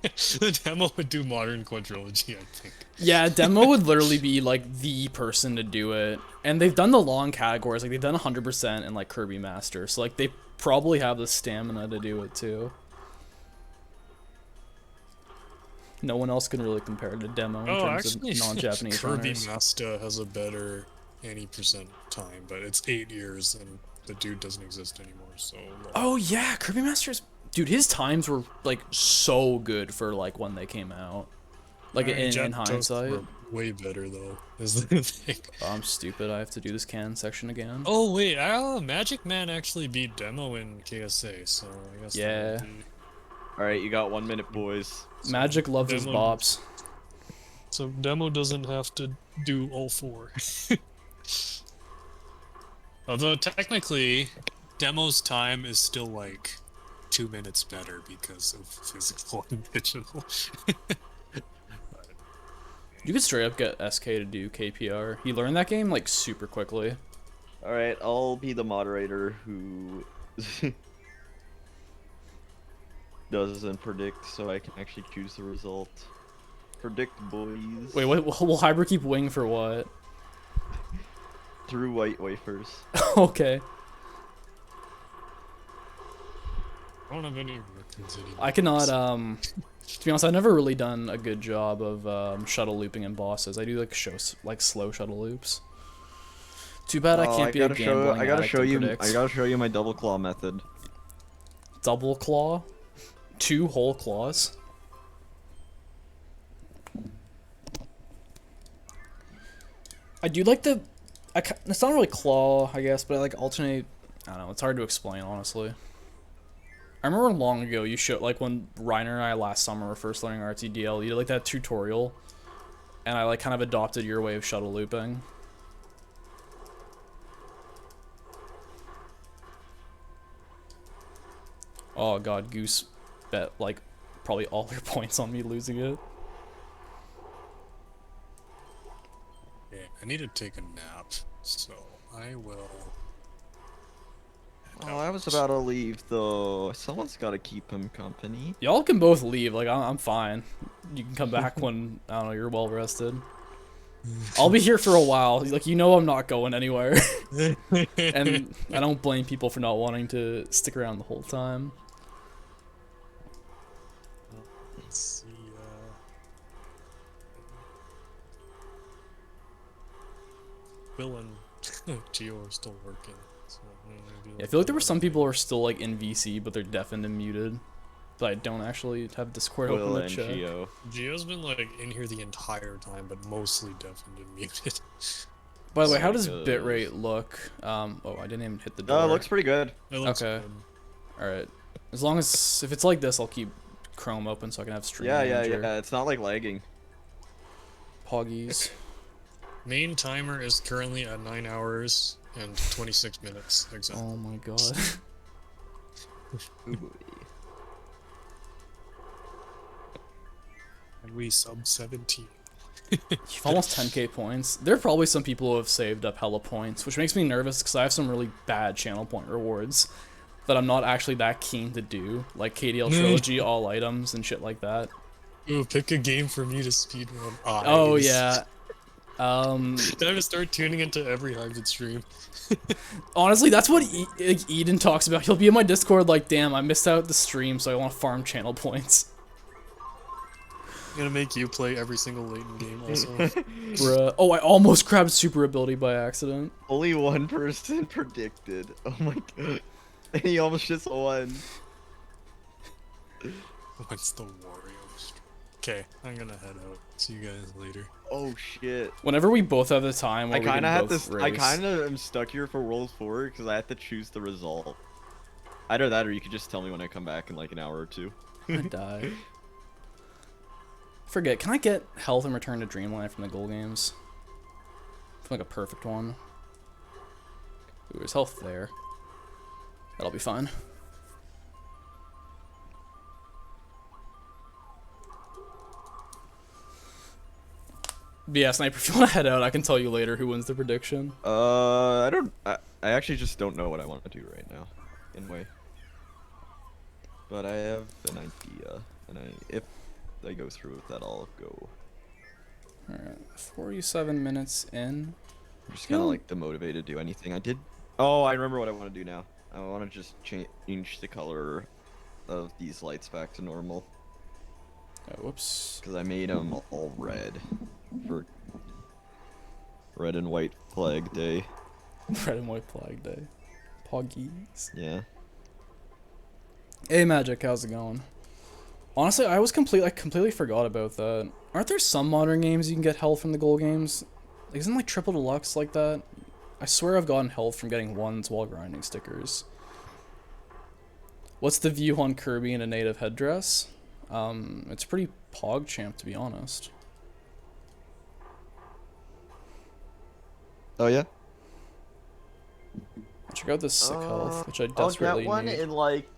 The demo would do modern quadrilogy, I think. Yeah, demo would literally be like the person to do it. And they've done the long categories, like they've done 100% in like Kirby Master. So like they probably have the stamina to do it too. No one else can really compare to demo in Oh, terms actually, of non-Japanese Kirby runners. Master has a better 80% time, but it's 8 years and the dude doesn't exist anymore, so... like, Oh yeah, Kirby Masters. Dude, his times were like so good for like when they came out. Like in Jet hindsight. were way better, though, is the thing. Oh, I'm stupid. I have to do this canon section again. Oh, wait, Magic Man actually beat Demo in KSA, so I guess Yeah. that would be... Alright, you got 1 minute, boys. Magic loves his Demo- bops. So Demo doesn't have to do all 4. Although technically, Demo's time is still like 2 minutes better because of physical and digital. You could straight up get SK to do KPR. He learned that game like super quickly. Alright, I'll be the moderator who doesn't predict, so I can actually choose the result. Predict, boys. Wait, what? Will Hybrid keep wing for what? Through white wafers. Okay. I don't have any records anymore. I cannot, to be honest, I've never really done a good job of shuttle looping in bosses. I do like slow shuttle loops. Too bad I can't be a gambling I gotta addict show and you. predict. I gotta show you my double claw method. Double claw? 2 whole claws? I do like the. It's not really claw, I guess, but I like alternate. I don't know. It's hard to explain, honestly. I remember long ago you showed like when Reiner and I last summer were first learning RTDL. You did like that tutorial, and I like kind of adopted your way of shuttle looping. Oh god, Goose bet like probably all their points on me losing it. Okay, I need to take a nap, so I will. Oh, I was about to leave though. Someone's got to keep him company. Y'all can both leave. Like I'm fine. You can come back when I don't know you're well rested. I'll be here for a while. Like you know I'm not going anywhere, and I don't blame people for not wanting to stick around the whole time. Let's see. Will and Geo are still working. So maybe Yeah, I feel like there were some people who are still like in VC, but they're deafened and muted. But I don't actually have Discord Will open to and check. Geo. Geo's been like in here the entire time, but mostly deafened and muted. By the way, how does Because- bitrate look? Oh, I didn't even hit the door. It looks pretty good. It looks Okay. good. All right. As long as if it's like this, I'll keep Chrome open so I can have stream manager. Yeah. It's not like lagging. Poggies. Main timer is currently at 9 hours and 26 minutes exactly. Oh my god. And we sub 17. You've almost 10k points. There are probably some people who have saved up hella points, which makes me nervous because I have some really bad channel point rewards that I'm not actually that keen to do, like KDL Trilogy, all items, and shit like that. Ooh, pick a game for me to speedrun. Oh Nice. yeah. Time to start tuning into every hybrid stream. Honestly, that's what Eden talks about. He'll be in my Discord like, damn, I missed out the stream, so I want to farm channel points. I'm gonna make you play every single Leighton game also. Bruh. Oh, I almost grabbed super ability by accident. Only one person predicted. Oh my god. And he almost just won. What's the Wario stream? Okay, I'm gonna head out. See you guys later. Oh shit. Whenever we both have the time, where I kind of have had this. I kind of am stuck here for World 4 because I have to choose the result. Either that, or you could just tell me when I come back in like an hour or two. I die. Forget. Can I get health and return to Dreamland from the goal games? Like a perfect one. Ooh, there's health there. That'll be fine. But yeah, Sniper, if you want to head out, I can tell you later who wins the prediction. I don't. I actually just don't know what I want to do right now. In a way. But I have an idea, and if I go through with that, I'll go. Alright, 47 minutes in. I'm just kind of like demotivated to do anything. I did. Oh, I remember what I want to do now. I want to just change the color of these lights back to normal. Oh, whoops. Because I made them all red for Red and White Flag Day. Red and White Flag Day. Poggies. Yeah. Hey Magic, how's it going? Honestly, I completely forgot about that. Aren't there some modern games you can get health from the goal games? Like, isn't like Triple Deluxe like that? I swear I've gotten health from getting ones while grinding stickers. What's the view on Kirby in a native headdress? It's pretty PogChamp, to be honest. Oh yeah. Check out this sick health, which I desperately need. in like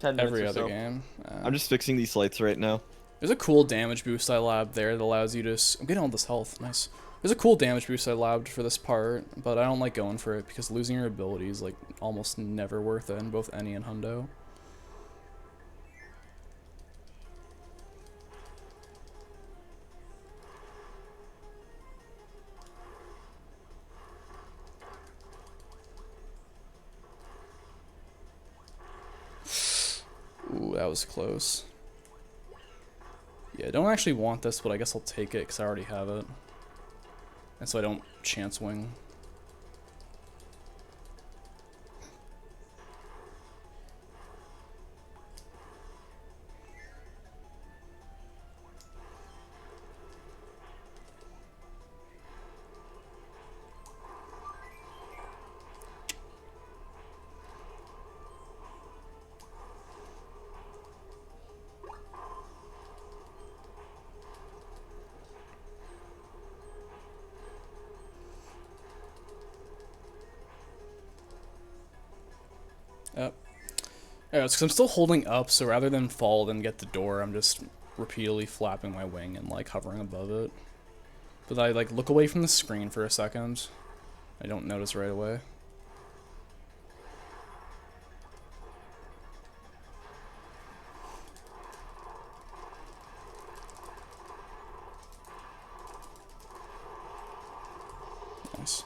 10 minutes Every or other so. game. I'm just fixing these lights right now. There's a cool damage boost I labbed there that allows you to... I'm getting all this health. Nice. There's a cool damage boost I labbed for this part, but I don't like going for it because losing your ability is like almost never worth it in both Any and Hundo. Ooh, that was close. Yeah, I don't actually want this, but I guess I'll take it because I already have it. And so I don't chance wing. Yeah, it's 'cause I'm still holding up, so rather than fall and get the door, I'm just repeatedly flapping my wing and like hovering above it. But I like look away from the screen for a second. I don't notice right away. Nice.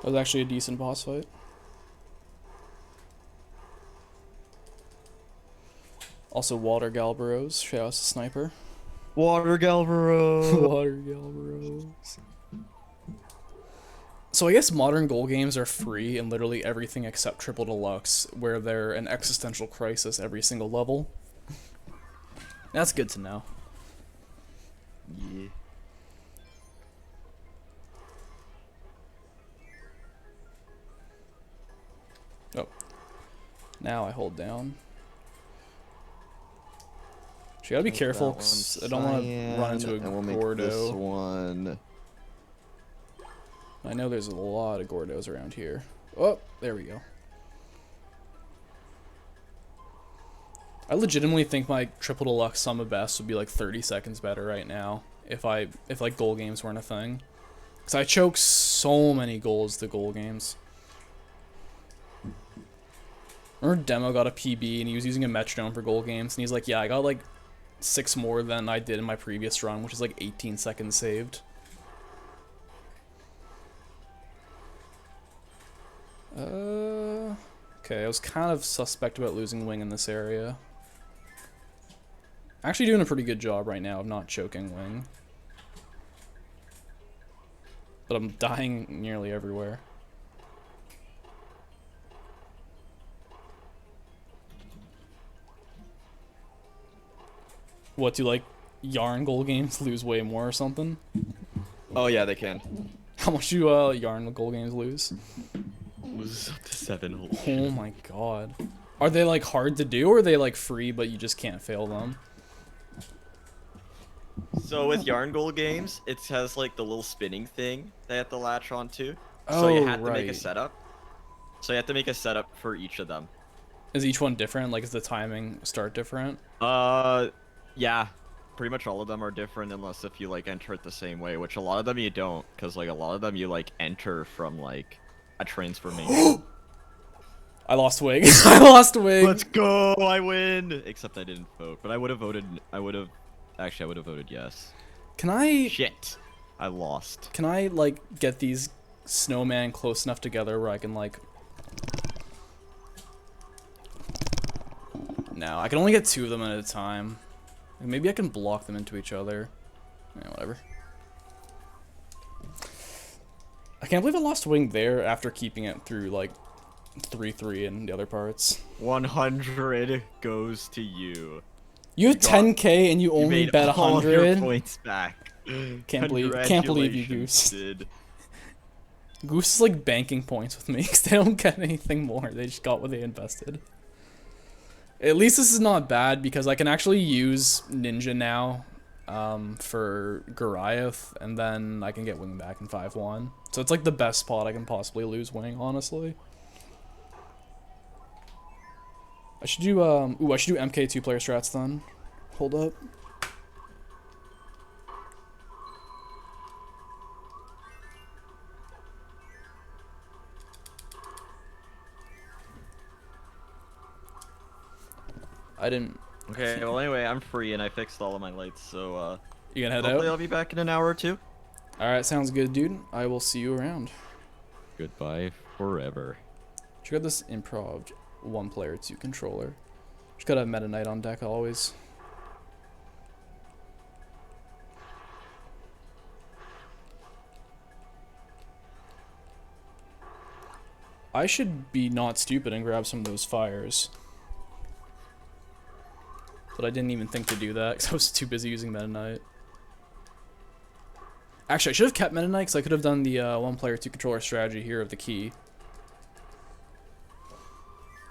That was actually a decent boss fight. Also, Walter Galbaros, shout out to Sniper. Water Galvaro. Walter Galbaros. So I guess modern goal games are free in literally everything except Triple Deluxe, where they're an existential crisis every single level. That's good to know. Yeah. Oh. Now I hold down. So you gotta be careful, 'cause I don't want to run into a and we'll make Gordo. this one. I know there's a lot of Gordos around here. Oh, there we go. I legitimately think my Triple Deluxe Sum of Best would be like 30 seconds better right now if like goal games weren't a thing. Cause I choke so many goals to goal games. Remember Demo got a PB and he was using a metronome for goal games and he's like, yeah, I got like 6 more than I did in my previous run, which is like 18 seconds saved. Okay, I was kind of suspect about losing wing in this area. Actually doing a pretty good job right now of not choking wing. But I'm dying nearly everywhere. What, do like yarn goal games lose way more or something? Oh yeah, they can. How much do yarn goal games lose? Loses up to 7. Holy Oh shit. my god. Are they like hard to do or are they like free but you just can't fail them? So with yarn goal games, it has like the little spinning thing they have to latch onto. Oh, So you have to make a right. setup. So you have to make a setup for each of them. Is each one different? Like, is the timing start different? Yeah. Pretty much all of them are different unless if you like enter it the same way, which a lot of them you don't, because like a lot of them you like enter from like a transformation. I lost wing. I lost wing. Let's go! I win! Except I didn't vote, but I would have voted. Actually, I would have voted yes. Can I Shit! I lost. Can I like get these snowman close enough together where I can like? No, I can only get 2 of them at a time. Maybe I can block them into each other. Yeah, whatever. I can't believe I lost wing there after keeping it through like 3-3 in the other parts. 100 goes to you. You have 10k and you You only made bet all of your 100. points back. Can't believe you, Goose. Dude. Goose is like banking points with me because they don't get anything more. They just got what they invested. At least this is not bad because I can actually use Ninja now for Goliath, and then I can get wing back in 5-1. So it's like the best spot I can possibly lose wing, honestly. I should do I should do MK 2-player strats then. Hold up. I didn't. Okay, well anyway, I'm free and I fixed all of my lights, so You gonna head hopefully out? I'll be back in an hour or 2. Alright, sounds good, dude. I will see you around. Goodbye forever. Check out this improv 1-player 2 controller. Just got a Meta Knight on deck always. I should be not stupid and grab some of those fires. But I didn't even think to do that because I was too busy using Meta Knight. Actually, I should have kept Meta Knight because I could have done the 1-player 2 controller strategy here of the key.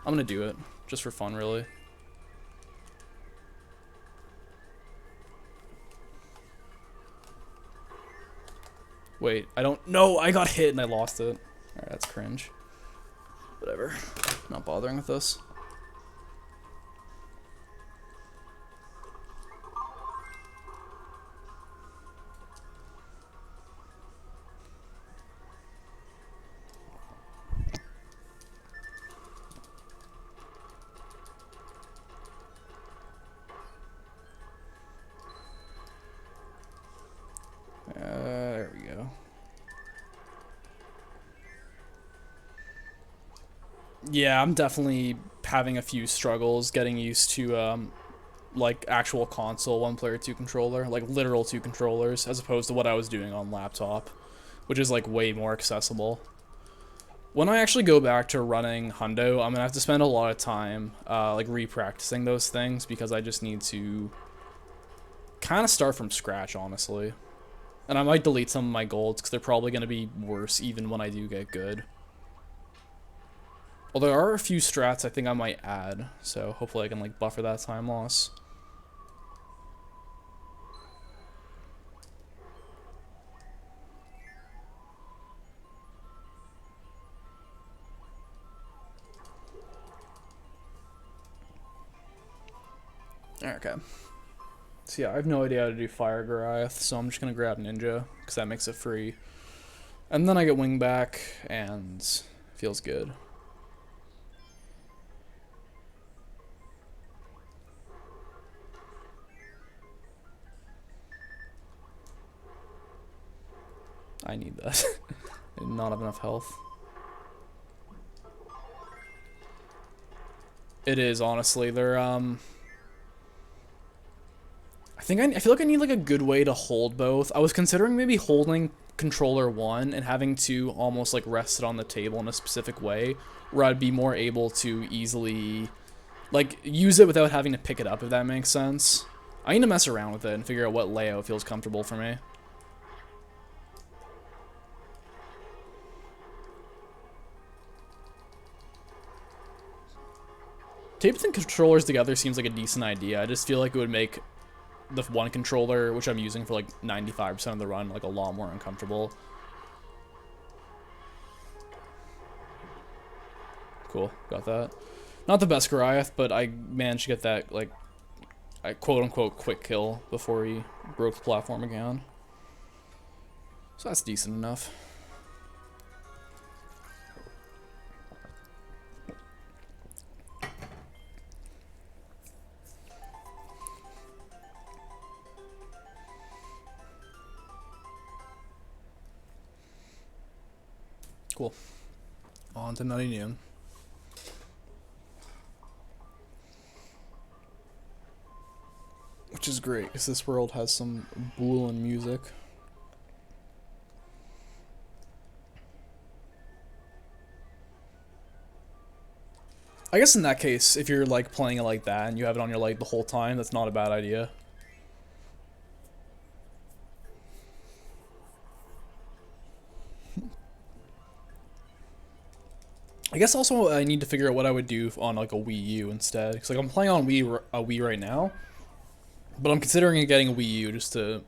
I'm gonna do it, just for fun, really. Wait, I don't... No, I got hit and I lost it. Alright, that's cringe. Whatever. Not bothering with this. Yeah, I'm definitely having a few struggles getting used to like actual console 1-player 2-controller, like literal 2 controllers, as opposed to what I was doing on laptop, which is like way more accessible. When I actually go back to running Hundo, I'm gonna have to spend a lot of time like re-practicing those things, because I just need to kind of start from scratch, honestly. And I might delete some of my golds, because they're probably gonna be worse even when I do get good. Well, there are a few strats I think I might add, so hopefully I can like buffer that time loss. Okay. So yeah, I have no idea how to do Fire Goliath, so I'm just gonna grab Ninja, because that makes it free. And then I get Wing back, and feels good. I need that. I did not have enough health. It is, honestly. They're, I feel like I need, like, a good way to hold both. I was considering maybe holding controller 1 and having 2 almost, like, rested on the table in a specific way, where I'd be more able to easily, like, use it without having to pick it up, if that makes sense. I need to mess around with it and figure out what layout feels comfortable for me. Taping controllers together seems like a decent idea. I just feel like it would make the one controller, which I'm using for like 95% of the run, like a lot more uncomfortable. Cool, got that. Not the best Goliath, but I managed to get that, like, quote-unquote quick kill before he broke the platform again. So that's decent enough. Cool. On to Nutty Noon. Which is great, because this world has some Boolean music. I guess in that case, if you're like playing it like that and you have it on your light the whole time, that's not a bad idea. I guess also I need to figure out what I would do on like a Wii U instead. Cause like I'm playing on Wii right now, but I'm considering getting a Wii U just to,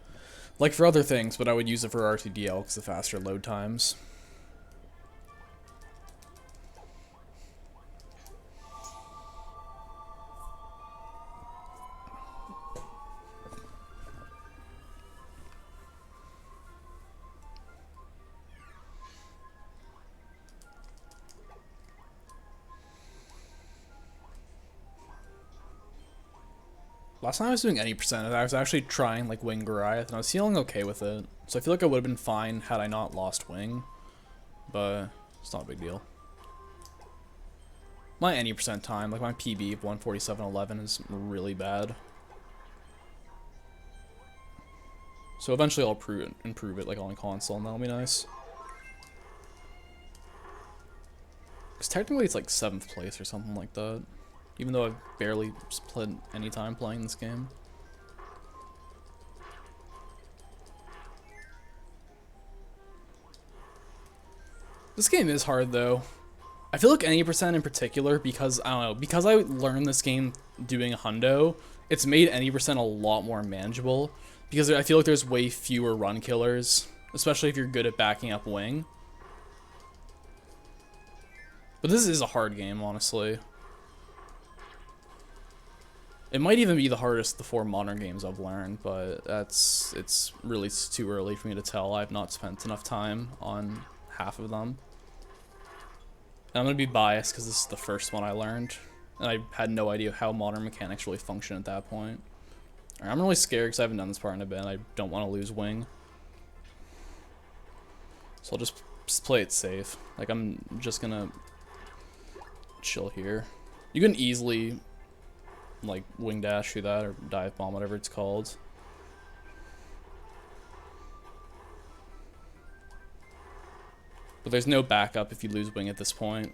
like for other things, but I would use it for RTDL because the faster load times. Last time I was doing any percent, I was actually trying like Wing Goliath, and I was feeling okay with it. So I feel like I would have been fine had I not lost Wing, but it's not a big deal. My any percent time, like my PB of 147.11 is really bad. So eventually I'll improve it like on console, and that'll be nice. Because technically it's like 7th place or something like that. Even though I've barely spent any time playing this game. This game is hard though. I feel like any percent in particular, because, I don't know, because I learned this game doing a hundo, it's made any percent a lot more manageable. Because I feel like there's way fewer run killers, especially if you're good at backing up Wing. But this is a hard game, honestly. It might even be the hardest of the 4 modern games I've learned, but it's really too early for me to tell. I've not spent enough time on half of them. And I'm going to be biased because this is the first one I learned, and I had no idea how modern mechanics really function at that point. Alright, I'm really scared because I haven't done this part in a bit, and I don't want to lose Wing. So I'll just play it safe. Like, I'm just going to chill here. You can easily, like, wing dash through that, or dive bomb, whatever it's called. But there's no backup if you lose wing at this point.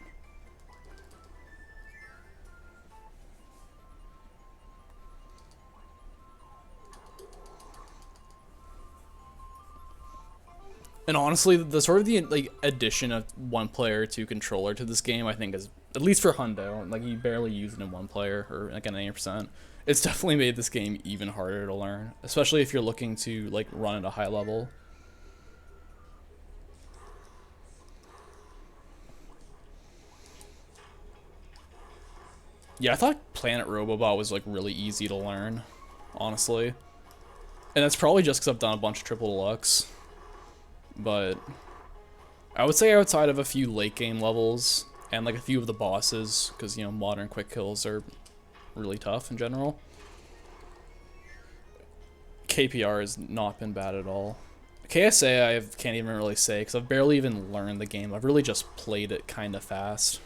And honestly, the sort of the like addition of one player to controller to this game, I think is, at least for Hundo, like you barely use it in one player or like an 80%. It's definitely made this game even harder to learn, especially if you're looking to like run at a high level. Yeah, I thought Planet Robobot was like really easy to learn, honestly. And that's probably just because I've done a bunch of triple deluxe. But I would say outside of a few late game levels and like a few of the bosses, because you know modern quick kills are really tough in general, KPR has not been bad at all. KSA I can't even really say because I've barely even learned the game. I've really just played it kind of fast.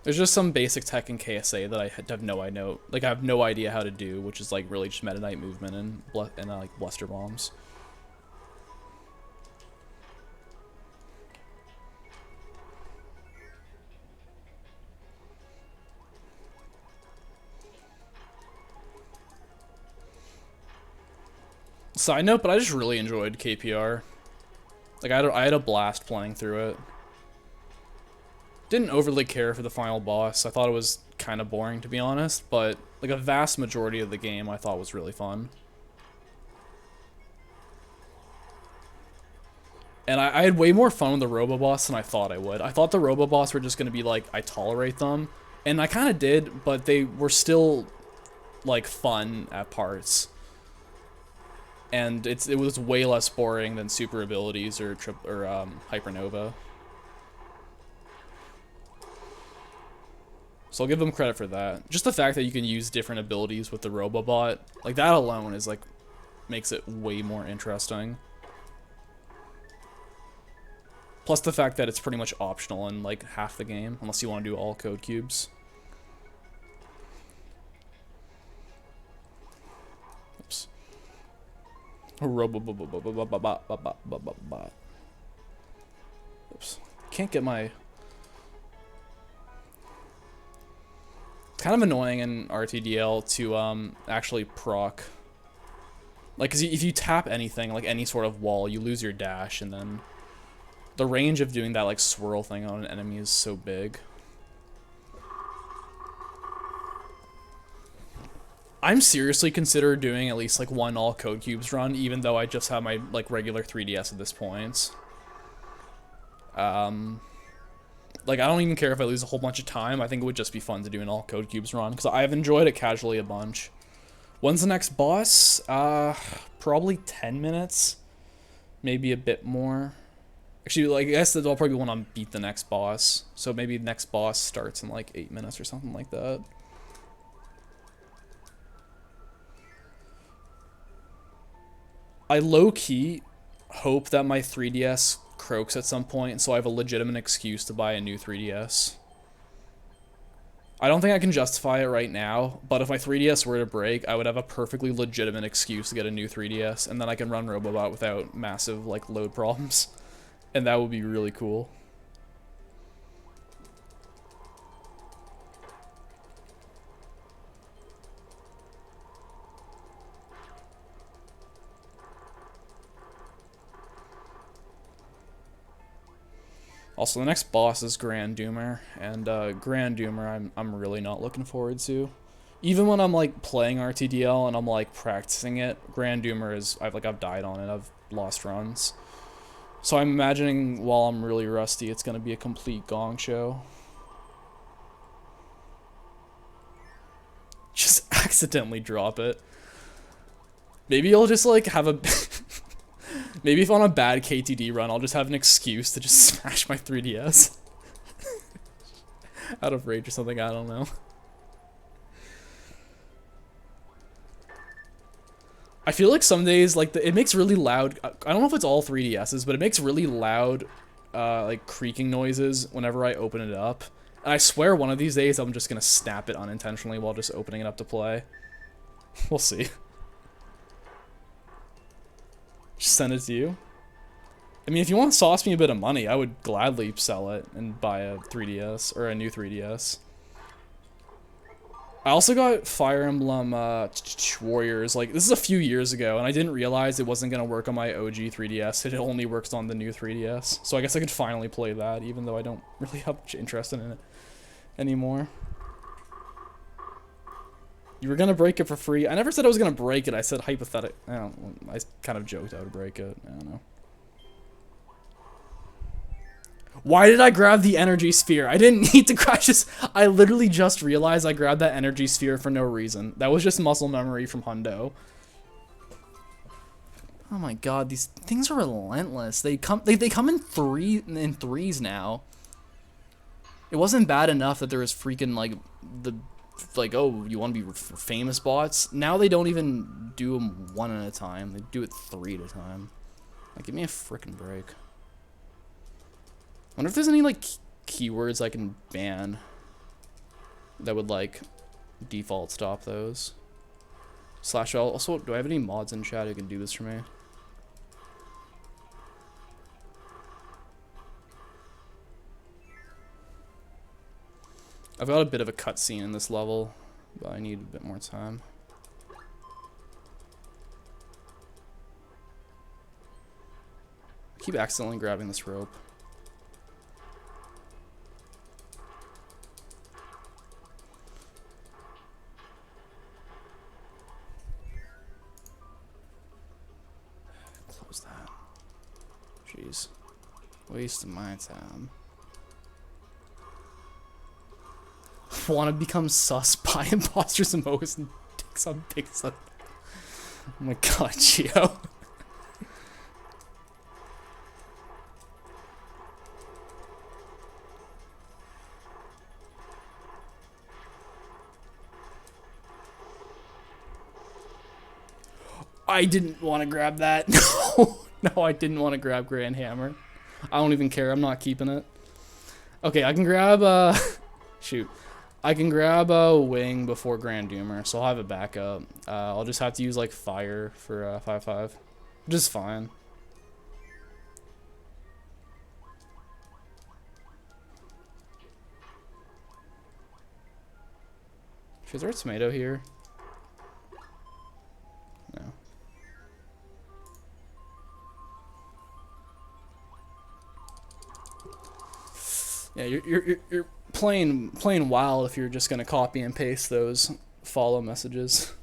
There's just some basic tech in KSA that I have no idea, like I have no idea how to do, which is like really just Meta Knight movement and like Bluster Bombs. Side note, but I just really enjoyed KPR. Like I had a blast playing through it. Didn't overly care for the final boss. I thought it was kind of boring, to be honest, but like a vast majority of the game I thought was really fun. And I had way more fun with the Roboboss than I thought I would. I thought the Roboboss were just going to be like, I tolerate them. And I kind of did, but they were still like fun at parts. And it was way less boring than super abilities or Hypernova. So I'll give them credit for that. Just the fact that you can use different abilities with the Robobot, like that alone is like, makes it way more interesting. Plus the fact that it's pretty much optional in like half the game, unless you want to do all code cubes. Oops. Oops. Can't get my... It's kind of annoying in RTDL to actually proc. Like, 'cause if you tap anything, like any sort of wall, you lose your dash, and then the range of doing that like swirl thing on an enemy is so big. I'm seriously considering doing at least like one all code cubes run, even though I just have my like regular 3DS at this point. Like I don't even care if I lose a whole bunch of time. I think it would just be fun to do an all code cubes run because I've enjoyed it casually a bunch. When's the next boss? Probably 10 minutes, maybe a bit more. Actually, like I guess that I'll probably want to beat the next boss. So maybe the next boss starts in like 8 minutes or something like that. I low-key hope that my 3DS croaks at some point, so I have a legitimate excuse to buy a new 3DS. I don't think I can justify it right now, but if my 3DS were to break, I would have a perfectly legitimate excuse to get a new 3DS, and then I can run Robobot without massive like load problems. And that would be really cool. Also, the next boss is Grand Doomer, and Grand Doomer I'm really not looking forward to. Even when I'm like playing RTDL and I'm like practicing it, Grand Doomer is I've died on it. I've lost runs. So I'm imagining while I'm really rusty, it's gonna be a complete gong show. Just accidentally drop it. Maybe I'll just like have a... Maybe if on a bad KTD run, I'll just have an excuse to just smash my 3DS. Out of rage or something, I don't know. I feel like some days, like, it makes really loud... I don't know if it's all 3DSs, but it makes really loud, like, creaking noises whenever I open it up. And I swear one of these days I'm just gonna snap it unintentionally while just opening it up to play. We'll see. Just send it to you. I mean, if you want to sauce me a bit of money, I would gladly sell it and buy a 3DS, or a new 3DS. I also got Fire Emblem Warriors, like, this is a few years ago, and I didn't realize it wasn't going to work on my OG 3DS. It only works on the new 3DS. So I guess I could finally play that, even though I don't really have much interest in it anymore. You were going to break it for free. I never said I was going to break it. I said hypothetical. I kind of joked I would break it. I don't know. Why did I grab the energy sphere? I didn't need to crash this. I literally just realized I grabbed that energy sphere for no reason. That was just muscle memory from Hundo. Oh my god, these things are relentless. They come in threes now. It wasn't bad enough that there was freaking oh, you want to be famous bots? Now they don't even do them one at a time. They do it 3 at a time. Like, give me a freaking break. I wonder if there's any, like, keywords I can ban that would, like, default stop those. / also, do I have any mods in chat who can do this for me? I've got a bit of a cutscene in this level, but I need a bit more time. I keep accidentally grabbing this rope. Close that. Jeez. Wasting my time. Want to become sus by imposters and moguls and dicks on dicks on. Oh my god, Gio. I didn't want to grab that. No, I didn't want to grab Grand Hammer. I don't even care. I'm not keeping it. Okay, I can grab, shoot. I can grab a wing before Grand Doomer, so I'll have a backup. I'll just have to use, like, fire for 5/5. Which is fine. Is there a tomato here? No. Yeah, you're playing wild if you're just gonna copy and paste those follow messages.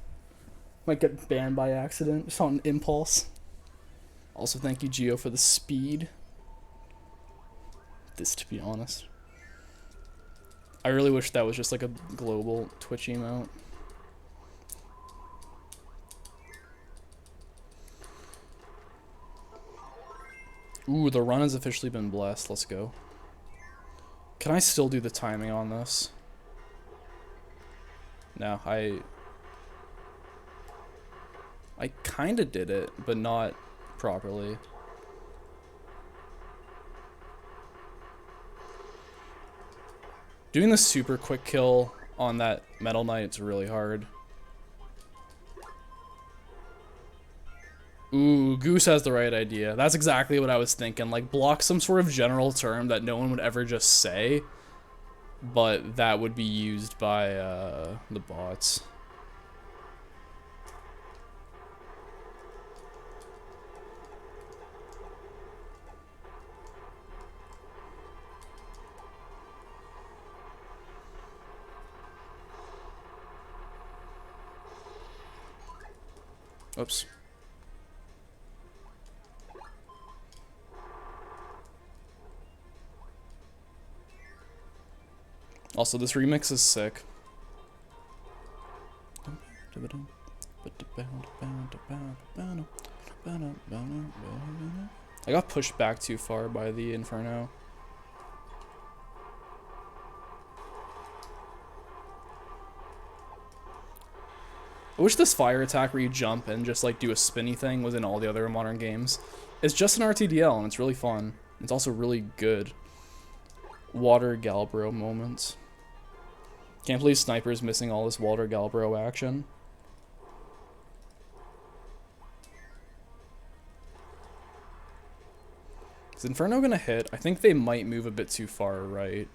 Might get banned by accident, just on impulse. Also, thank you, Gio, for the speed. This, to be honest. I really wish that was just like a global Twitch emote. Ooh, the run has officially been blessed. Let's go. Can I still do the timing on this? No, I kind of did it, but not properly. Doing the super quick kill on that Metal Knight's really hard. Ooh, Goose has the right idea. That's exactly what I was thinking. Like, block some sort of general term that no one would ever just say, but that would be used by the bots. Oops. Also, this remix is sick. I got pushed back too far by the Inferno. I wish this fire attack where you jump and just like do a spinny thing was in all the other modern games. It's just an RTDL and it's really fun. It's also really good. Water Galbro moments. Can't believe Sniper's missing all this Water Galbro action. Is Inferno gonna hit? I think they might move a bit too far right.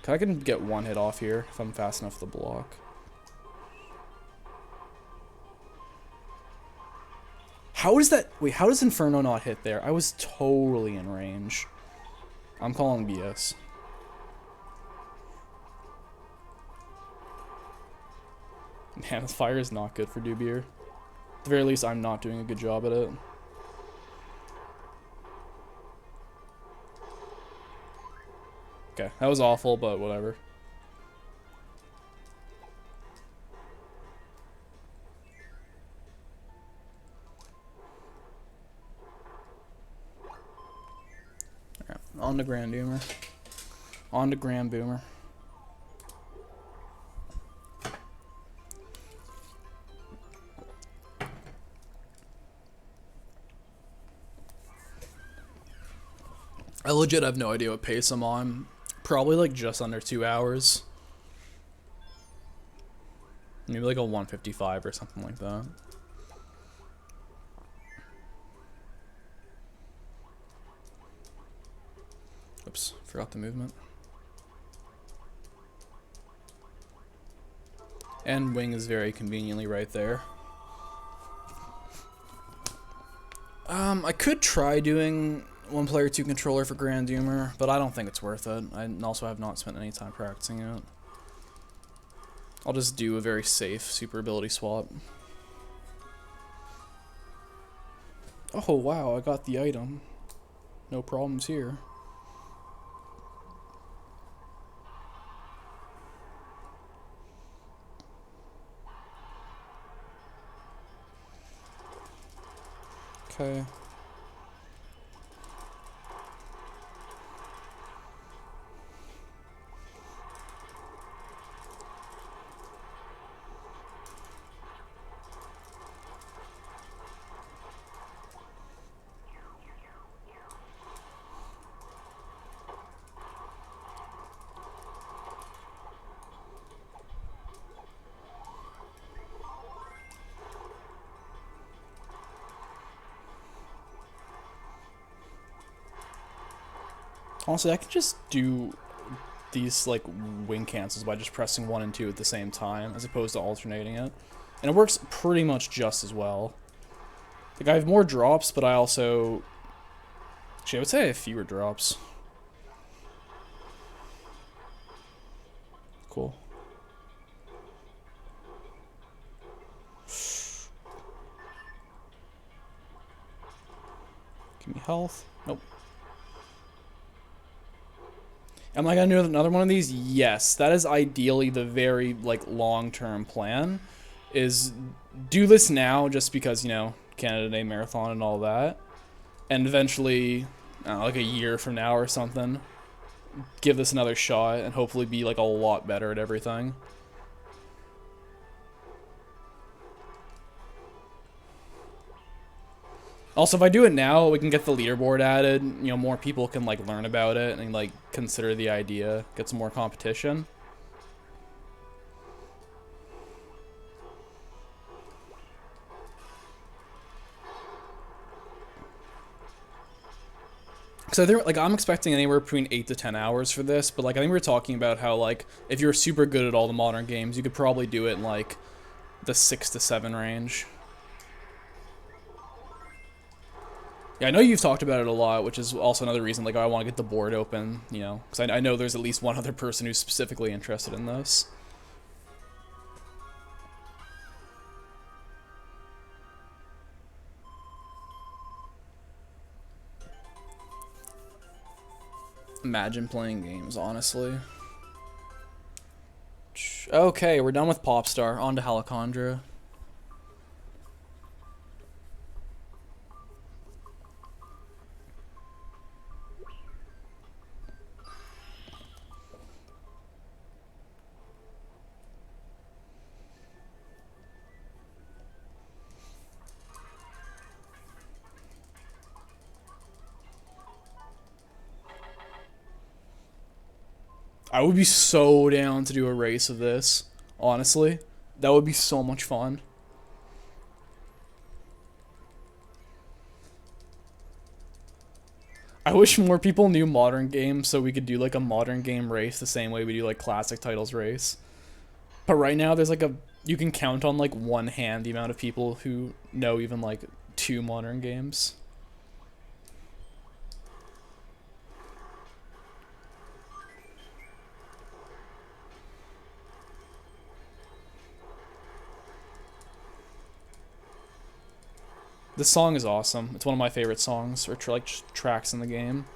I can get one hit off here if I'm fast enough to block. How does that... Wait, how does Inferno not hit there? I was totally in range. I'm calling BS. Man, this fire is not good for Dubier. At the very least, I'm not doing a good job at it. Okay, that was awful, but whatever. Alright, on to Grand Boomer. On to Grand Boomer. I legit have no idea what pace I'm on. Probably like just under 2 hours. Maybe like a 155 or something like that. Oops, forgot the movement. And wing is very conveniently right there. I could try doing 1 player 2 controller for Grand Doomer, but I don't think it's worth it. I also have not spent any time practicing it. I'll just do a very safe super ability swap. Oh wow, I got the item. No problems here. Okay. Honestly, I could just do these like wing cancels by just pressing 1 and 2 at the same time, as opposed to alternating it. And it works pretty much just as well. Like, I have more drops, but I also... Actually, I would say I have fewer drops. Cool. Give me health. Nope. Am I gonna do another one of these? Yes. That is ideally the very, like, long-term plan. Is do this now just because, you know, Canada Day Marathon and all that. And eventually, I don't know, like a year from now or something, give this another shot and hopefully be, like, a lot better at everything. Also, if I do it now, we can get the leaderboard added. You know, more people can, like, learn about it and, like, consider the idea. Get some more competition. So I think, like, I'm expecting anywhere between 8 to 10 hours for this, but, like, I think we were talking about how, like, if you're super good at all the modern games, you could probably do it in, like, the 6 to 7 range. Yeah, I know you've talked about it a lot, which is also another reason, like, I want to get the board open, you know, because I know there's at least one other person who's specifically interested in this. Imagine playing games, honestly. Okay, we're done with Popstar. On to Halakondra. I would be so down to do a race of this. Honestly, that would be so much fun. I wish more people knew modern games so we could do like a modern game race the same way we do like classic titles race. But right now there's like you can count on like one hand the amount of people who know even like 2 modern games. This song is awesome. It's one of my favorite songs or tracks in the game.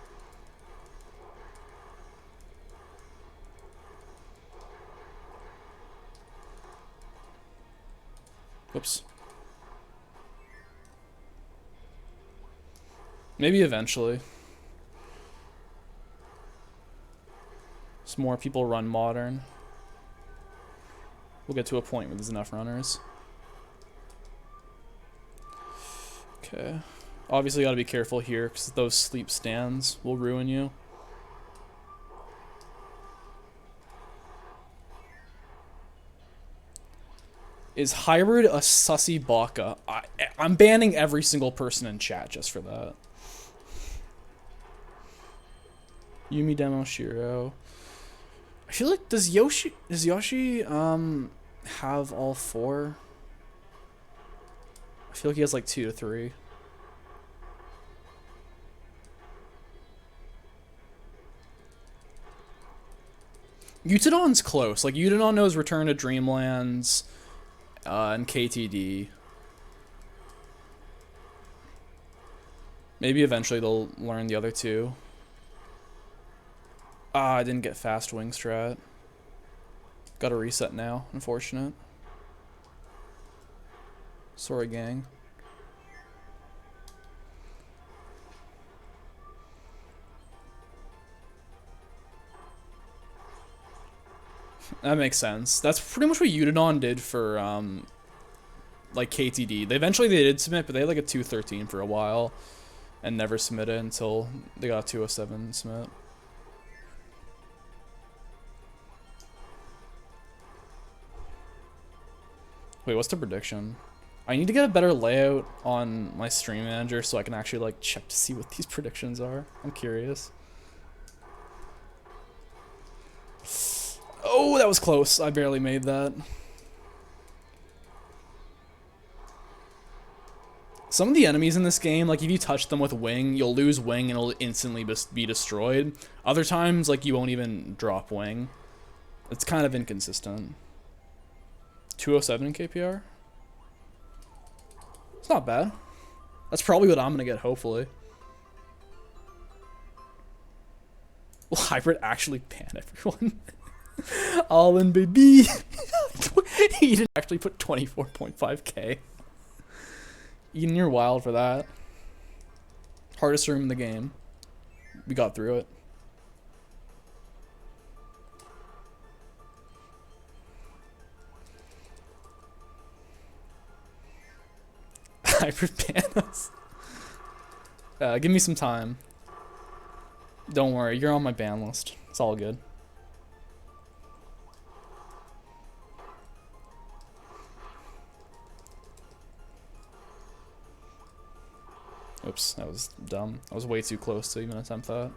Whoops. Maybe eventually. As more people run modern, we'll get to a point where there's enough runners. Okay. Obviously, gotta be careful here because those sleep stands will ruin you. Is hybrid a sussy baka? I'm banning every single person in chat just for that. Yumi Demo Shiro. I feel like does Yoshi have all 4? I feel like he has like 2 to 3. Utadon's close. Like Utadon knows Return to Dreamlands. And KTD. Maybe eventually they'll learn the other 2. I didn't get fast wing strat. Gotta reset now, unfortunate. Sorry, gang. That makes sense. That's pretty much what Utadon did for, like, KTD. They did submit, but they had, like, a 213 for a while. And never submitted until they got a 207 submit. Wait, what's the prediction? I need to get a better layout on my stream manager so I can actually, like, check to see what these predictions are. I'm curious. Oh, that was close. I barely made that. Some of the enemies in this game, like if you touch them with wing, you'll lose wing and it'll instantly be destroyed. Other times, like you won't even drop wing. It's kind of inconsistent. 207 in KPR? It's not bad. That's probably what I'm going to get, hopefully. Will Hybrid actually ban everyone? All in, baby. He didn't actually put 24.5k. Eden, you're wild for that. Hardest room in the game. We got through it. Hybrid ban us. Give me some time. Don't worry, you're on my ban list. It's all good. Oops, that was dumb. I was way too close to even attempt that.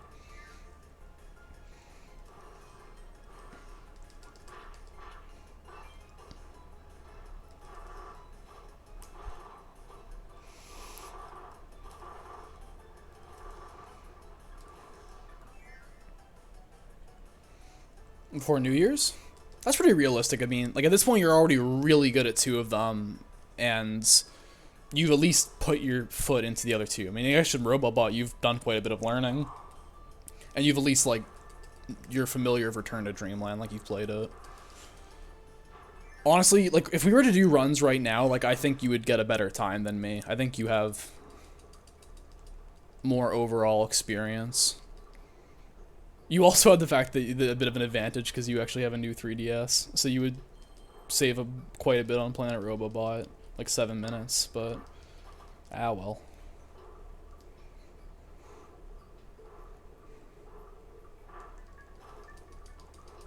Before New Year's? That's pretty realistic. I mean, like at this point you're already really good at 2 of them, and you've at least put your foot into the other 2. I mean, I should Robobot, you've done quite a bit of learning. And you've at least, like, you're familiar with Return to Dreamland, like, you've played it. Honestly, like, if we were to do runs right now, like, I think you would get a better time than me. I think you have more overall experience. You also have the fact that a bit of an advantage because you actually have a new 3DS, so you would save quite a bit on Planet Robobot. Like 7 minutes, but well.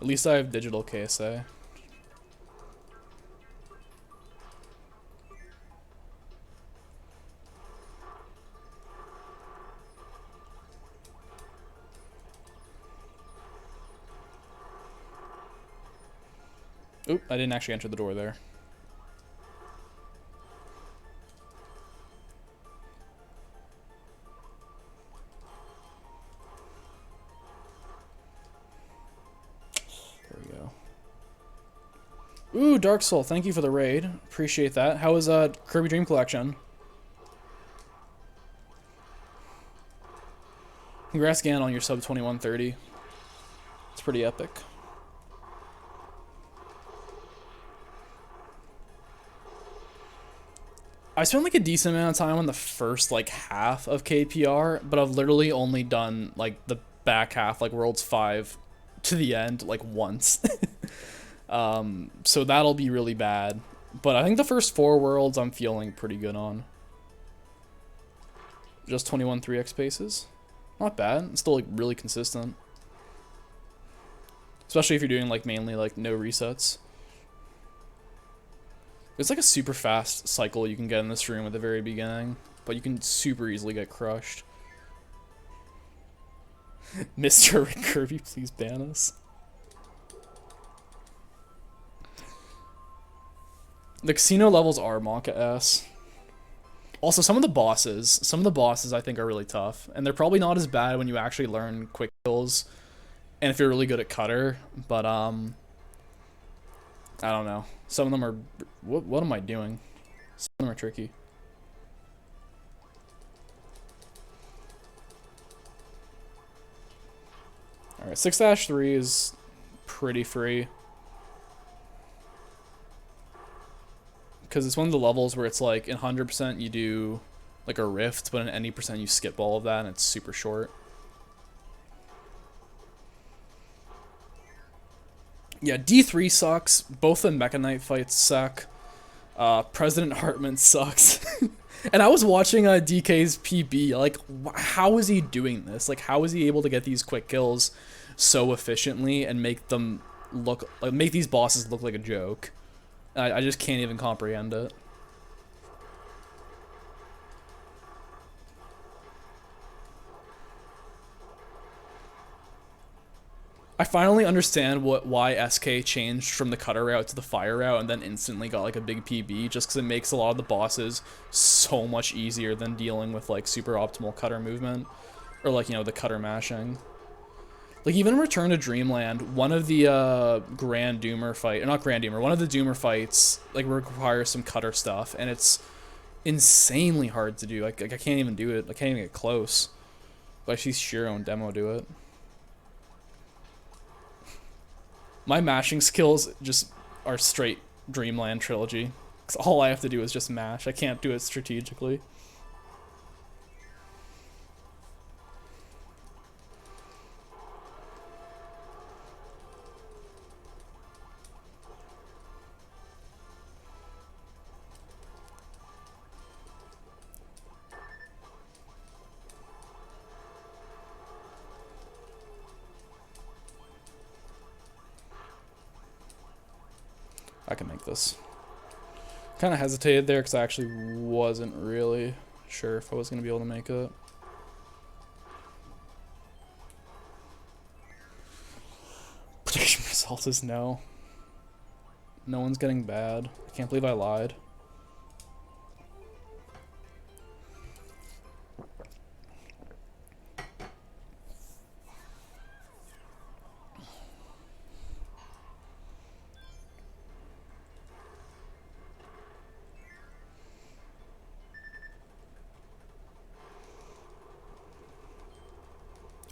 At least I have digital KSA. Oop, I didn't actually enter the door there. There we go. Ooh, Dark Soul, thank you for the raid. Appreciate that. How was Kirby Dream Collection? Congrats again on your sub 2130. It's pretty epic. I spent like a decent amount of time on the first like half of KPR, but I've literally only done like the back half, like Worlds 5 to the end, like once. So that'll be really bad. But I think the first 4 Worlds I'm feeling pretty good on. Just 21 3x paces. Not bad. It's still like really consistent. Especially if you're doing like mainly like no resets. It's like a super fast cycle you can get in this room at the very beginning, but you can super easily get crushed. Mr. Kirby, please ban us. The casino levels are Monka-S. Also, some of the bosses I think are really tough, and they're probably not as bad when you actually learn quick kills, and if you're really good at cutter, but I don't know. Some of them are... What am I doing? Some of them are tricky. Alright, 6-3 is pretty free. Because it's one of the levels where it's like in 100% you do like a rift, but in any percent you skip all of that and it's super short. Yeah, D3 sucks. Both the Mecha Knight fights suck. President Hartman sucks. And I was watching DK's PB. Like, how is he doing this? Like, how is he able to get these quick kills so efficiently and make them look like make these bosses look like a joke? I just can't even comprehend it. I finally understand why SK changed from the cutter route to the fire route and then instantly got like a big PB, just because it makes a lot of the bosses so much easier than dealing with like super optimal cutter movement or like, you know, the cutter mashing. Like even in Return to Dreamland, one of the Grand Doomer fight, or not Grand Doomer, one of the Doomer fights like requires some cutter stuff, and it's insanely hard to do. Like I can't even do it. I can't even get close. But I see Shiro and Demo do it. My mashing skills just are straight Dreamland trilogy. Cause all I have to do is just mash. I can't do it strategically. I can make this. Kind of hesitated there because I actually wasn't really sure if I was going to be able to make it. Prediction result is no. No one's getting bad. I can't believe I lied.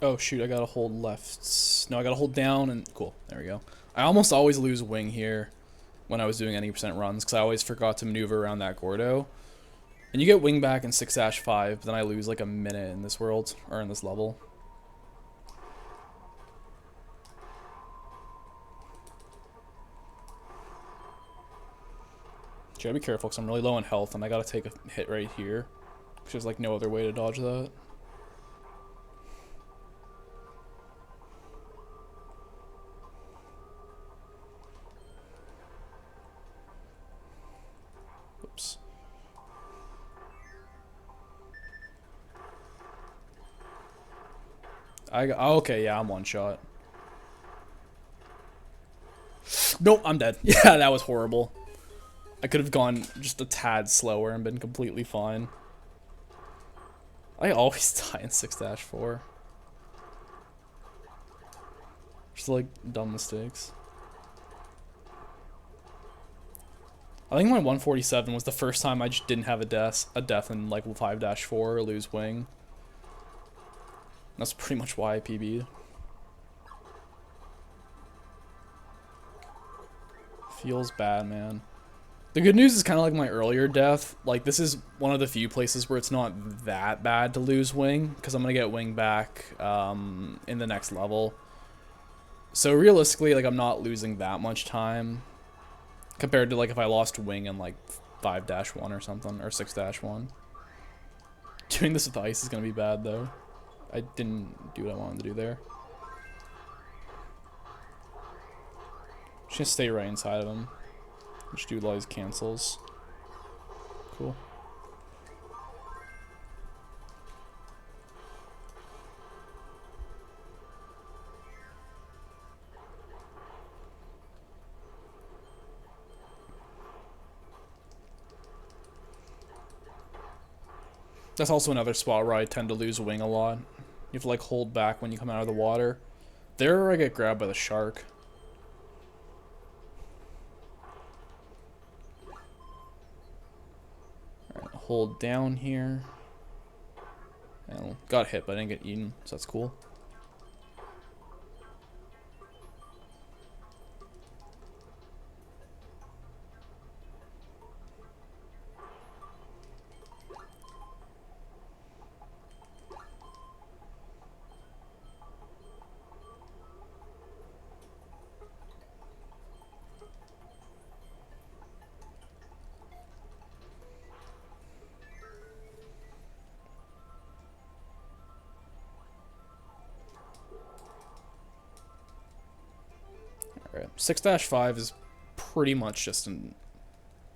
Oh shoot, I gotta hold left. No, I gotta hold down and cool, there we go. I almost always lose wing here when I was doing any percent runs because I always forgot to maneuver around that Gordo. And you get wing back in 6-5, but then I lose like a minute in this world, or in this level. You gotta be careful because I'm really low on health and I gotta take a hit right here. Because there's like no other way to dodge that. Oh, okay, yeah, I'm one shot. Nope, I'm dead. Yeah, that was horrible. I could have gone just a tad slower and been completely fine. I always die in 6-4. Just like dumb mistakes. I think my 147 was the first time I just didn't have a death in like 5-4 or lose wing. That's pretty much why I PB'd. Feels bad, man. The good news is kind of like my earlier death. Like, this is one of the few places where it's not that bad to lose wing, because I'm going to get wing back in the next level. So realistically, like, I'm not losing that much time compared to, like, if I lost wing in, like, 5-1 or something, or 6-1. Doing this with ice is going to be bad, though. I didn't do what I wanted to do there. Just gonna stay right inside of him. Just do all these cancels. Cool. That's also another spot where I tend to lose wing a lot. You have to like hold back when you come out of the water. There I get grabbed by the shark. Alright, hold down here. And got hit, but I didn't get eaten, so that's cool. Alright, 6-5 is pretty much just an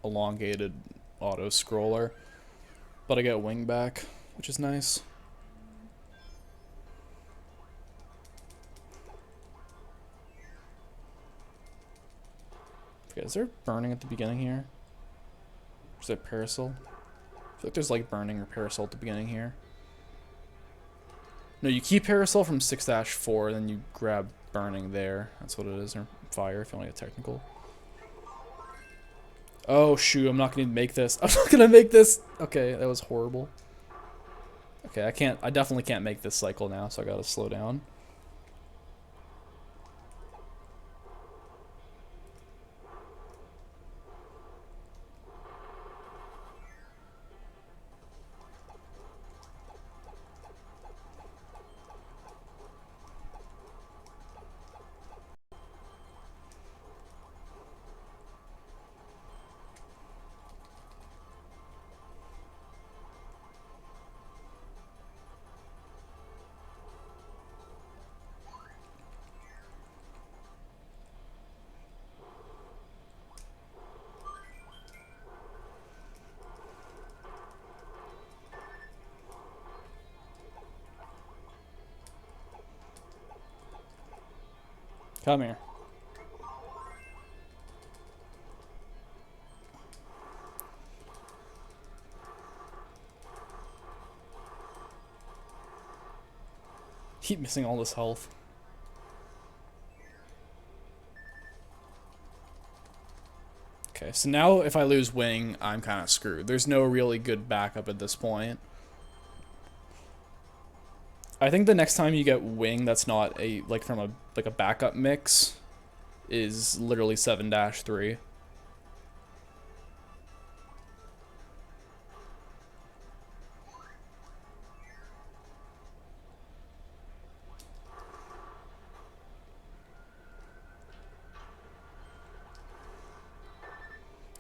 elongated auto scroller, but I get wing back, which is nice. Okay, is there burning at the beginning here? Or is there parasol? I feel like there's like burning or parasol at the beginning here. No, you keep parasol from 6-4, then you grab burning there. That's what it is, or fire if you want to get technical. Oh shoot, I'm not gonna make this. I'm not gonna make this. Okay, that was horrible. Okay, I definitely can't make this cycle now, so I gotta slow down. Come here. Keep missing all this health. Okay, so now if I lose wing, I'm kind of screwed. There's no really good backup at this point. I think the next time you get wing that's not a like from a backup mix is literally 7-3.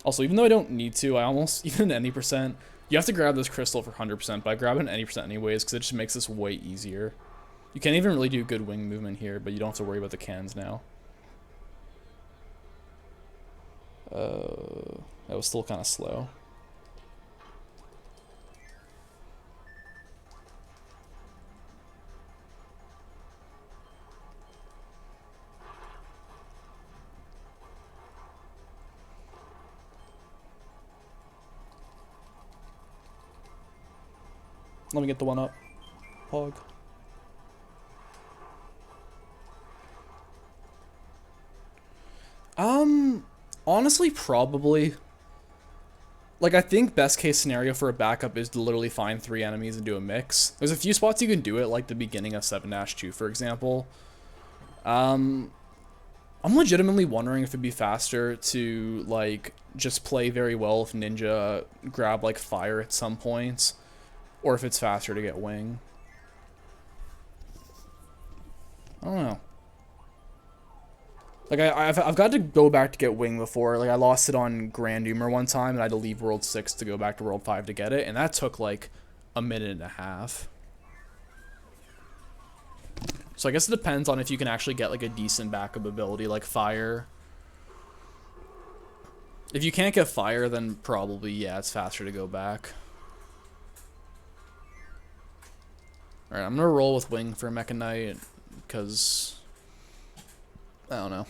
Also, even though I don't need to, I almost, even any percent, you have to grab this crystal for 100%, but I grab it any percent anyways, because it just makes this way easier. You can't even really do good wing movement here, but you don't have to worry about the cans now. That was still kind of slow. Let me get the one up. Hog. Honestly, probably. Like, I think best case scenario for a backup is to literally find 3 enemies and do a mix. There's a few spots you can do it, like the beginning of 7-2, for example. I'm legitimately wondering if it'd be faster to, like, just play very well with Ninja, grab, like, fire at some points, or if it's faster to get wing. I don't know. Like, I've got to go back to get wing before. Like, I lost it on Grand Doomer one time, and I had to leave World 6 to go back to World 5 to get it, and that took, like, a minute and a half. So I guess it depends on if you can actually get, like, a decent backup ability, like fire. If you can't get fire, then probably, yeah, it's faster to go back. Alright, I'm gonna roll with wing for Mecha Knight, because I don't know.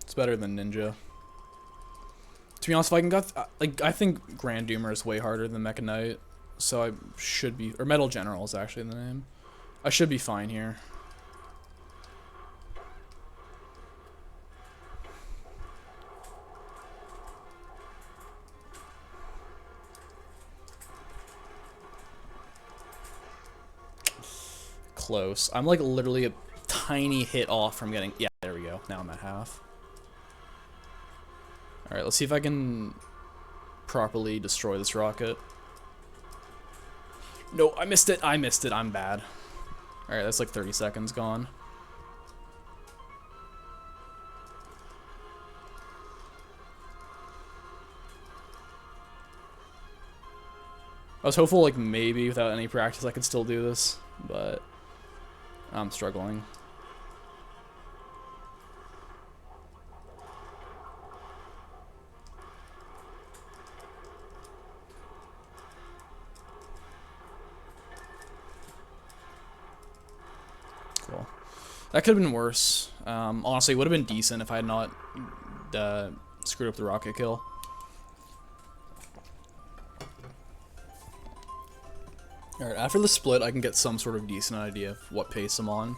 It's better than Ninja. To be honest, if I can get, like, I think Grand Doomer is way harder than Mecha Knight, so I should be, or Metal General is actually the name. I should be fine here. Close. I'm like literally a tiny hit off from getting, yeah, there we go. Now I'm at half. Alright, let's see if I can properly destroy this rocket. No, I missed it. I missed it. I'm bad. Alright, that's like 30 seconds gone. I was hopeful, like, maybe without any practice I could still do this, but I'm struggling. Cool. That could have been worse. Honestly, it would have been decent if I had not screwed up the rocket kill. Alright, after the split, I can get some sort of decent idea of what pace I'm on.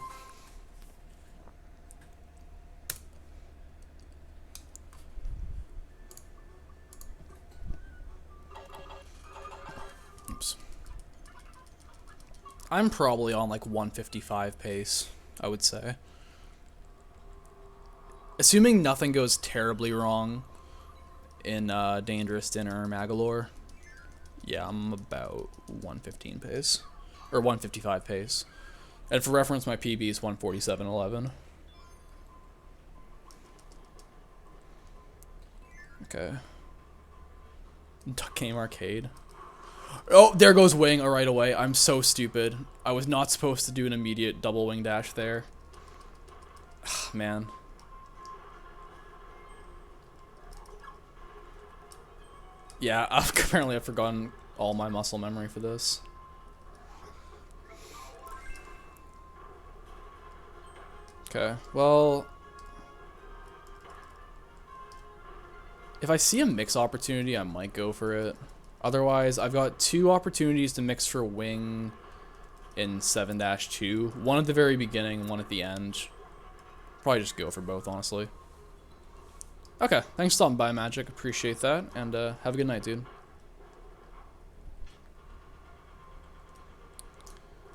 Oops. I'm probably on like 155 pace, I would say. Assuming nothing goes terribly wrong in Dangerous Dinner or Magalore. Yeah, I'm about 115 pace. Or 155 pace. And for reference, my PB is 147.11. Okay. Duck Game Arcade. Oh, there goes wing right away. I'm so stupid. I was not supposed to do an immediate double wing dash there. Man. Yeah, apparently I've forgotten all my muscle memory for this. Okay, well, if I see a mix opportunity, I might go for it. Otherwise, I've got 2 opportunities to mix for wing in 7-2. One at the very beginning, one at the end. Probably just go for both, honestly. Okay, thanks for stopping by, Magic. Appreciate that, and have a good night, dude.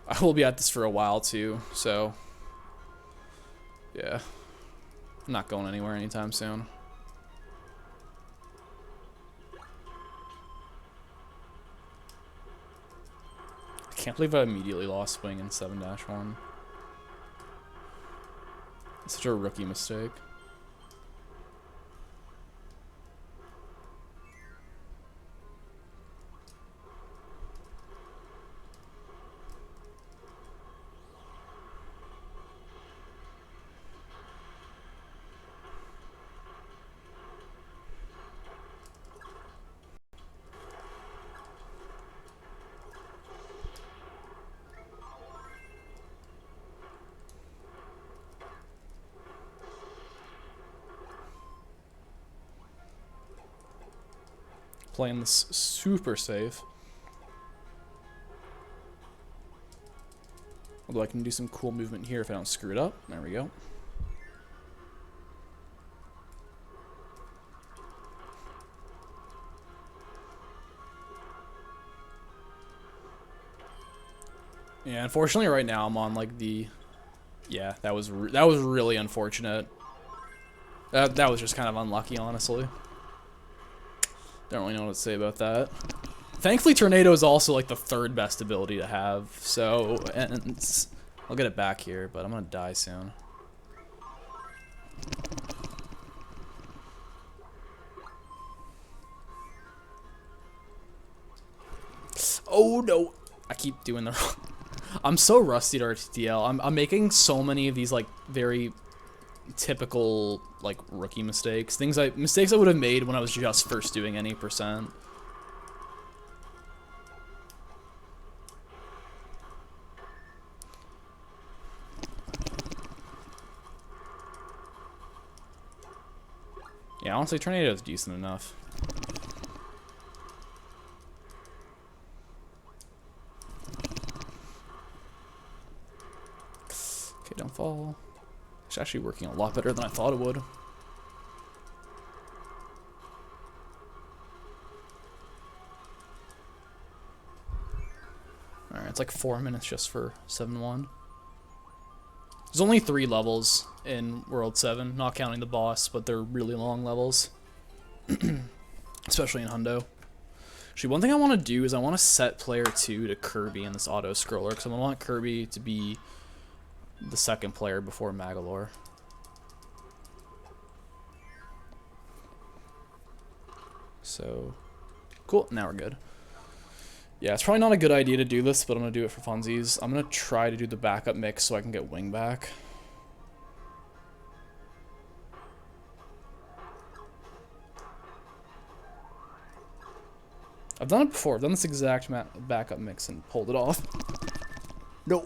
I will be at this for a while, too, so yeah. I'm not going anywhere anytime soon. I can't believe I immediately lost wing in 7-1. It's such a rookie mistake. Playing this super safe. Although I can do some cool movement here if I don't screw it up. There we go. Yeah, unfortunately right now I'm on like the... Yeah, that was really unfortunate. That was just kind of unlucky, honestly. Don't really know what to say about that. Thankfully, Tornado is also like the third best ability to have. So, and I'll get it back here, but I'm gonna die soon. Oh no! I keep doing the wrong. I'm so rusty at RTDL. I'm making so many of these like very typical like rookie mistakes. Mistakes I would have made when I was just first doing any percent. Yeah, honestly, Tornado is decent enough. Okay, don't fall. It's actually working a lot better than I thought it would. Alright, it's like 4 minutes just for 7-1. There's only 3 levels in World 7, not counting the boss, but they're really long levels. Especially in Hundo. Actually, one thing I want to do is I want to set player 2 to Kirby in this auto-scroller, because I want Kirby to be the second player before Magalore. So, cool, now we're good. Yeah, it's probably not a good idea to do this, but I'm going to do it for funsies. I'm going to try to do the backup mix so I can get wing back. I've done it before. I've done this exact backup mix and pulled it off. No.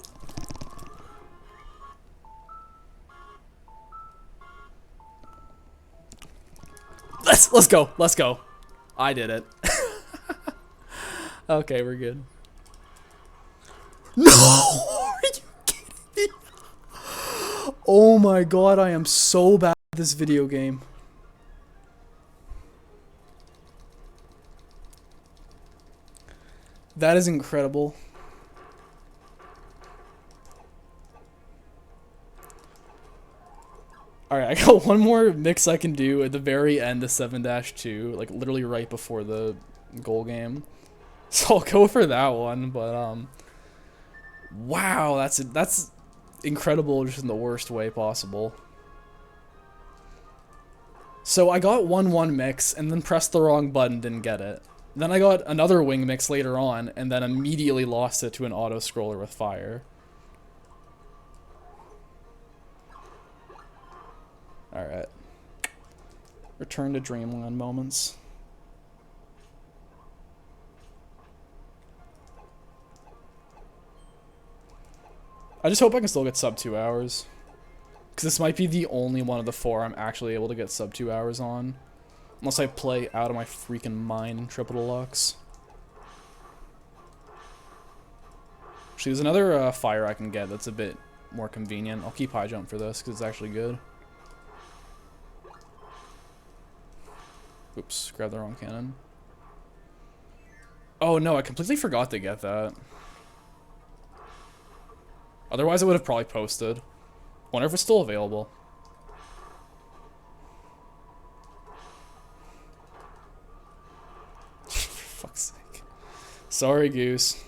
Let's go. Let's go. I did it. Okay, we're good. No! Are you kidding me? Oh my god, I am so bad at this video game. That is incredible. Alright, I got one more mix I can do at the very end of 7-2, like literally right before the goal game. So I'll go for that one, but wow, that's incredible just in the worst way possible. So I got 1-1 mix and then pressed the wrong button, didn't get it. Then I got another wing mix later on and then immediately lost it to an auto scroller with fire. Alright. Return to Dreamland moments. I just hope I can still get sub 2 hours. Because this might be the only one of the 4 I'm actually able to get sub 2 hours on. Unless I play out of my freaking mind in triple deluxe. Actually, there's another fire I can get that's a bit more convenient. I'll keep high jump for this because it's actually good. Oops, grabbed the wrong cannon. Oh no, I completely forgot to get that. Otherwise, I would have probably posted. Wonder if it's still available. For fuck's sake. Sorry, Goose.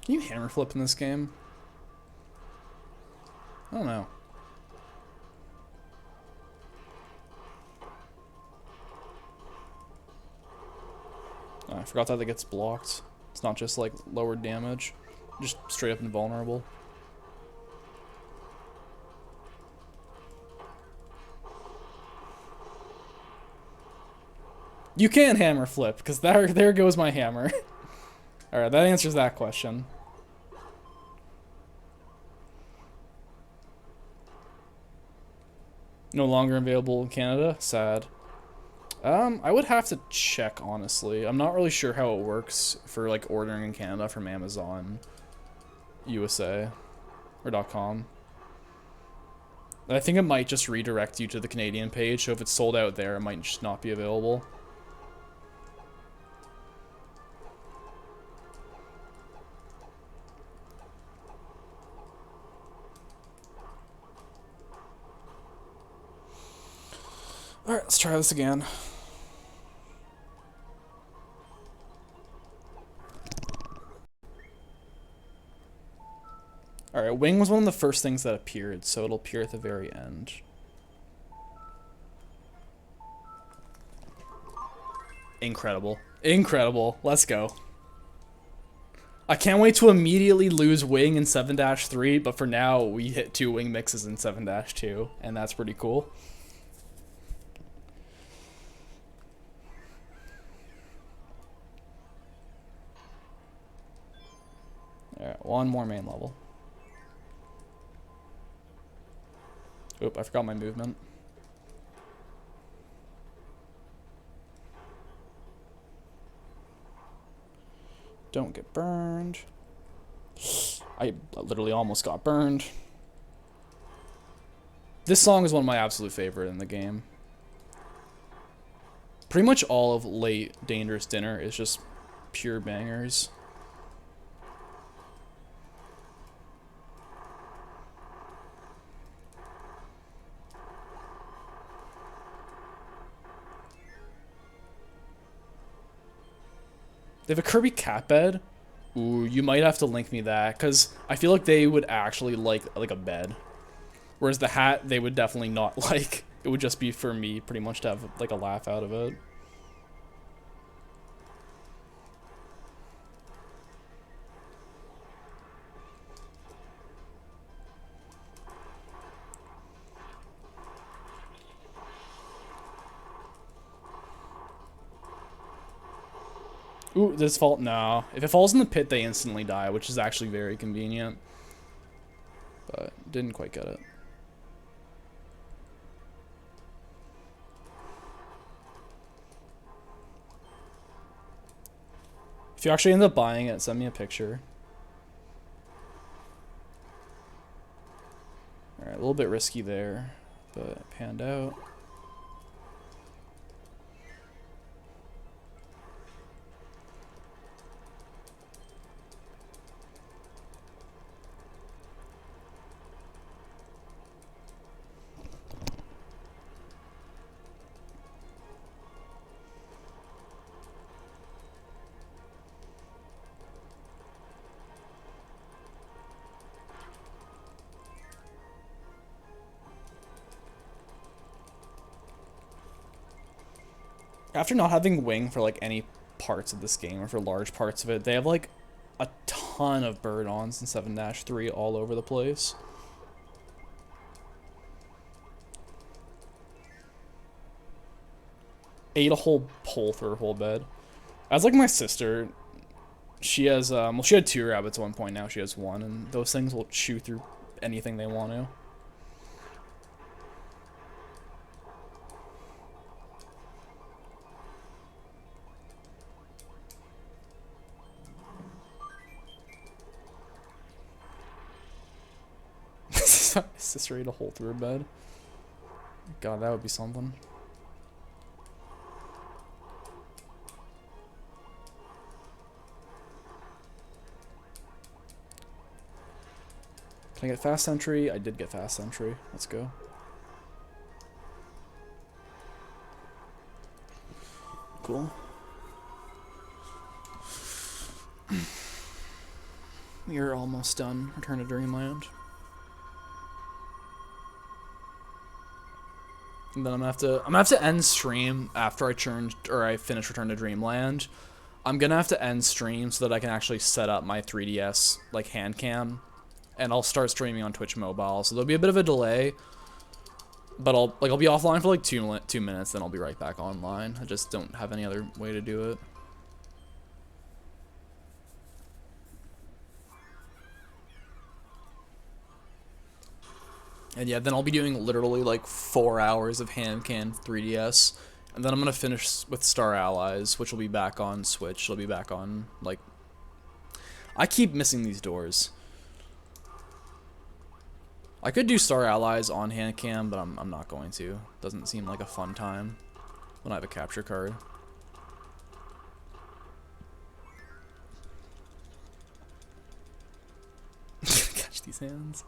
Can you hammer flip in this game? I don't know. Oh, I forgot that gets blocked. It's not just like lower damage, just straight up invulnerable. You can hammer flip, because there goes my hammer. Alright, that answers that question. No longer available in Canada? Sad. I would have to check, honestly. I'm not really sure how it works for, like, ordering in Canada from Amazon USA or .com. I think it might just redirect you to the Canadian page, so if it's sold out there, it might just not be available. Alright, let's try this again. Alright, wing was one of the first things that appeared, so it'll appear at the very end. Incredible. Incredible. Let's go. I can't wait to immediately lose wing in 7-3, but for now, we hit 2 wing mixes in 7-2, and that's pretty cool. Alright, one more main level. Oop, I forgot my movement. Don't get burned. I literally almost got burned. This song is one of my absolute favorite in the game. Pretty much all of Late Dangerous Dinner is just pure bangers. They have a Kirby cat bed. Ooh, you might have to link me that, because I feel like they would actually like a bed. Whereas the hat, they would definitely not like. It would just be for me, pretty much, to have like a laugh out of it. Ooh, this fall? No. If it falls in the pit, they instantly die, which is actually very convenient. But didn't quite get it. If you actually end up buying it, send me a picture. Alright, a little bit risky there, but it panned out. After not having wing for like any parts of this game, or for large parts of it, they have like a ton of bird-ons in 7-3 all over the place. Ate a whole hole through her whole bed. As like my sister, she has well, she had 2 rabbits at one point, now she has 1, and those things will chew through anything they want to. Sister ate a hole through her bed. God, that would be something. Can I get fast entry? I did get fast entry. Let's go. Cool. We are almost done. Return to Dreamland. And then I'm gonna have to end stream after I finish Return to Dreamland. I'm gonna have to end stream so that I can actually set up my 3DS like hand cam, and I'll start streaming on Twitch Mobile. So there'll be a bit of a delay, but I'll be offline for like 2 minutes, then I'll be right back online. I just don't have any other way to do it. And yeah, then I'll be doing literally like 4 hours of hand cam 3DS. And then I'm going to finish with Star Allies, which will be back on Switch. It'll be back on, like... I keep missing these doors. I could do Star Allies on hand cam, but I'm not going to. Doesn't seem like a fun time when I have a capture card. Catch these hands.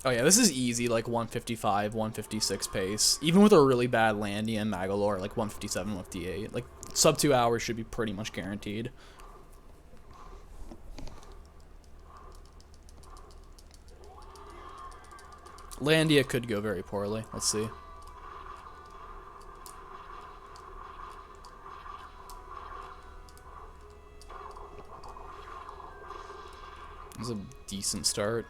Oh yeah, this is easy, like 155, 156 pace. Even with a really bad Landia and Magalore, like 157, 158. Like, sub 2 hours should be pretty much guaranteed. Landia could go very poorly. Let's see. This is a decent start.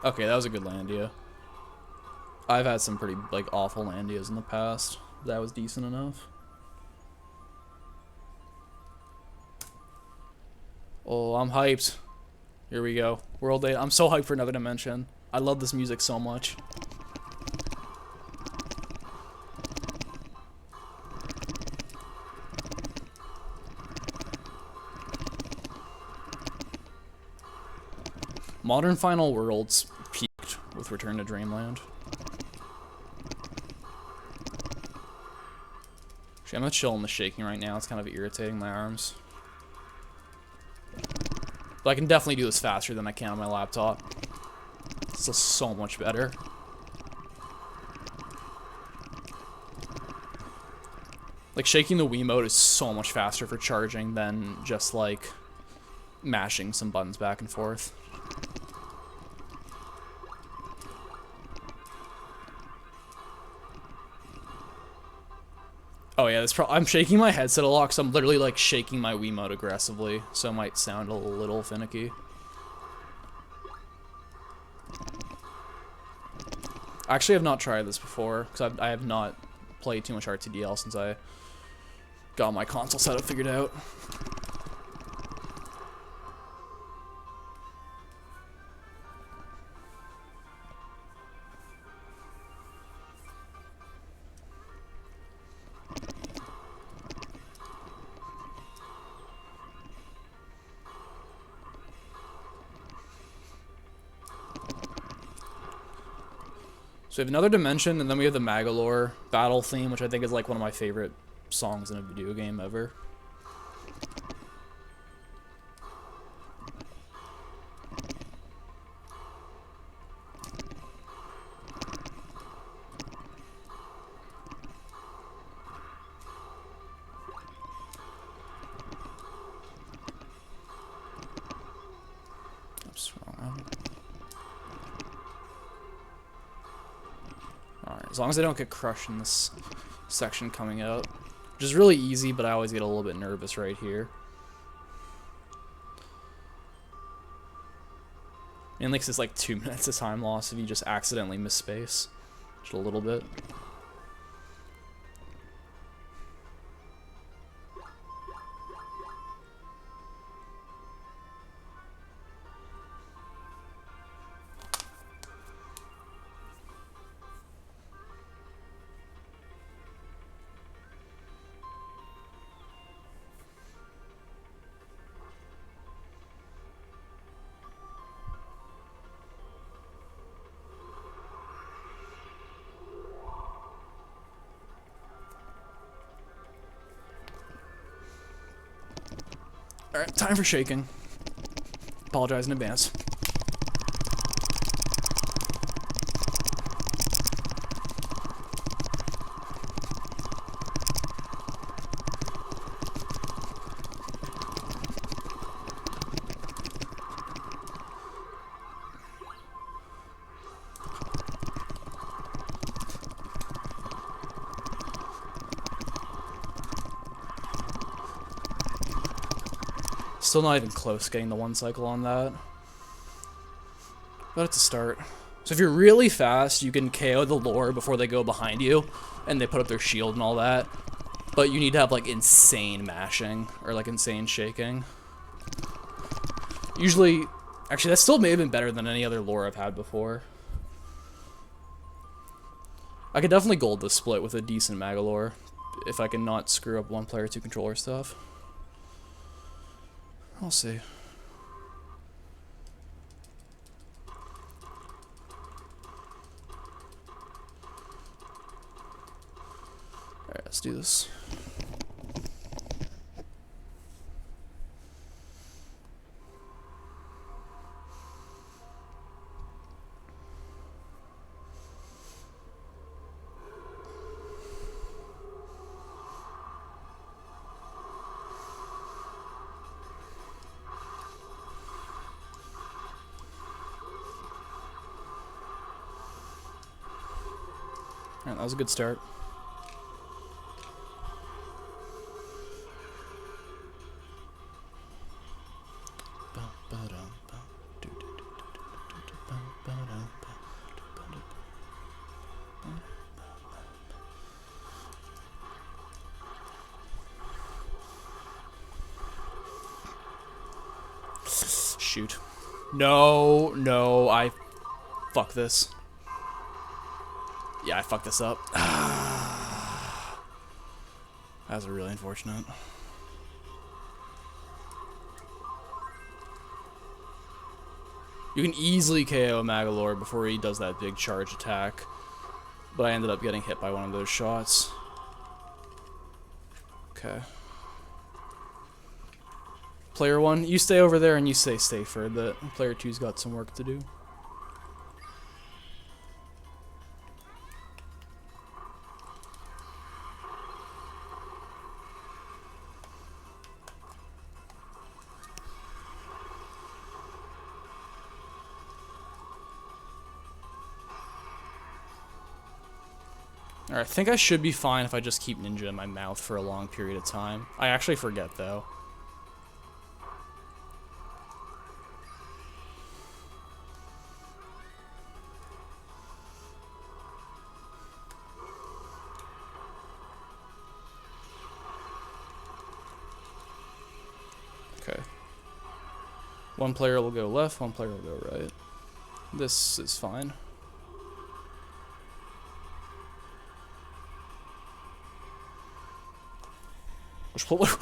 Okay, that was a good Landia. I've had some pretty, like, awful Landias in the past. That was decent enough. Oh, I'm hyped. Here we go. World 8. I'm so hyped for another dimension. I love this music so much. Modern Final Worlds peaked with Return to Dreamland. Actually, I'm gonna chill in the shaking right now. It's kind of irritating my arms. But I can definitely do this faster than I can on my laptop. This is so much better. Like, shaking the Wiimote is so much faster for charging than just, like, mashing some buttons back and forth. Oh yeah, I'm shaking my headset a lot because I'm literally like shaking my Wiimote aggressively, so it might sound a little finicky. Actually, I've not tried this before because I have not played too much RTDL since I got my console setup figured out. So we have another dimension, and then we have the Magalore battle theme, which I think is like one of my favorite songs in a video game ever. Oops, wrong one. Alright, as long as I don't get crushed in this section coming out. Which is really easy, but I always get a little bit nervous right here. And like it's like 2 minutes of time loss if you just accidentally miss space. Just a little bit. Alright, time for shaking. Apologize in advance. still not even close getting the 1 cycle on that. But it's a start. So if you're really fast, you can KO the lore before they go behind you, and they put up their shield and all that. But you need to have, like, insane mashing, or, like, insane shaking. Usually, actually, that still may have been better than any other lore I've had before. I could definitely gold this split with a decent Magalore, if I can not screw up 1 player 2 controller stuff. I'll see. Alright, let's do this. Alright, that was a good start. Shoot. No, no, I... Fuck this. Yeah, I fucked this up. That was really unfortunate. You can easily KO Magalore before he does that big charge attack. But I ended up getting hit by one of those shots. Okay. Player 1, you stay over there and you stay safer. The player 2's got some work to do. Alright, I think I should be fine if I just keep Ninja in my mouth for a long period of time. I actually forget, though. Okay. 1 player will go left, 1 player will go right. This is fine.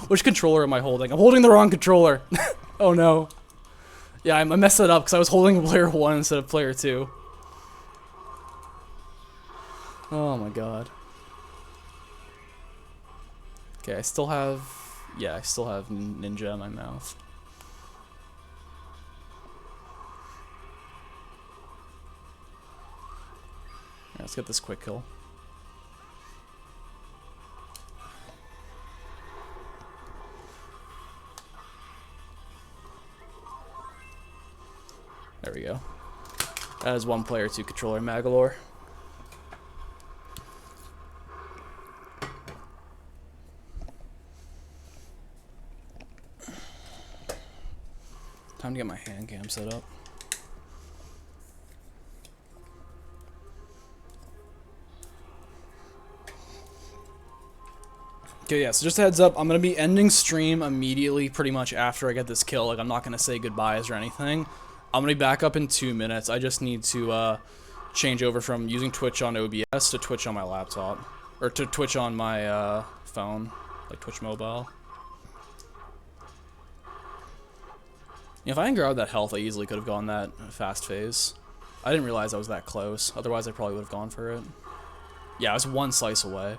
Which controller am I holding? I'm holding the wrong controller. Oh no. Yeah, I messed that up because I was holding player 1 instead of player 2. Oh my god. Okay, I still have... Yeah, I still have Ninja in my mouth. Alright, let's get this quick kill. There we go. That is 1 player 2 controller Magalore. Time to get my hand cam set up. Okay, yeah, so just a heads up, I'm going to be ending stream immediately pretty much after I get this kill. Like, I'm not going to say goodbyes or anything. I'm going to be back up in 2 minutes. I just need to change over from using Twitch on OBS to Twitch on my laptop. Or to Twitch on my phone, like Twitch mobile. If I hadn't grabbed that health, I easily could have gone that fast phase. I didn't realize I was that close. Otherwise, I probably would have gone for it. Yeah, I was 1 slice away.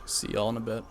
See y'all in a bit.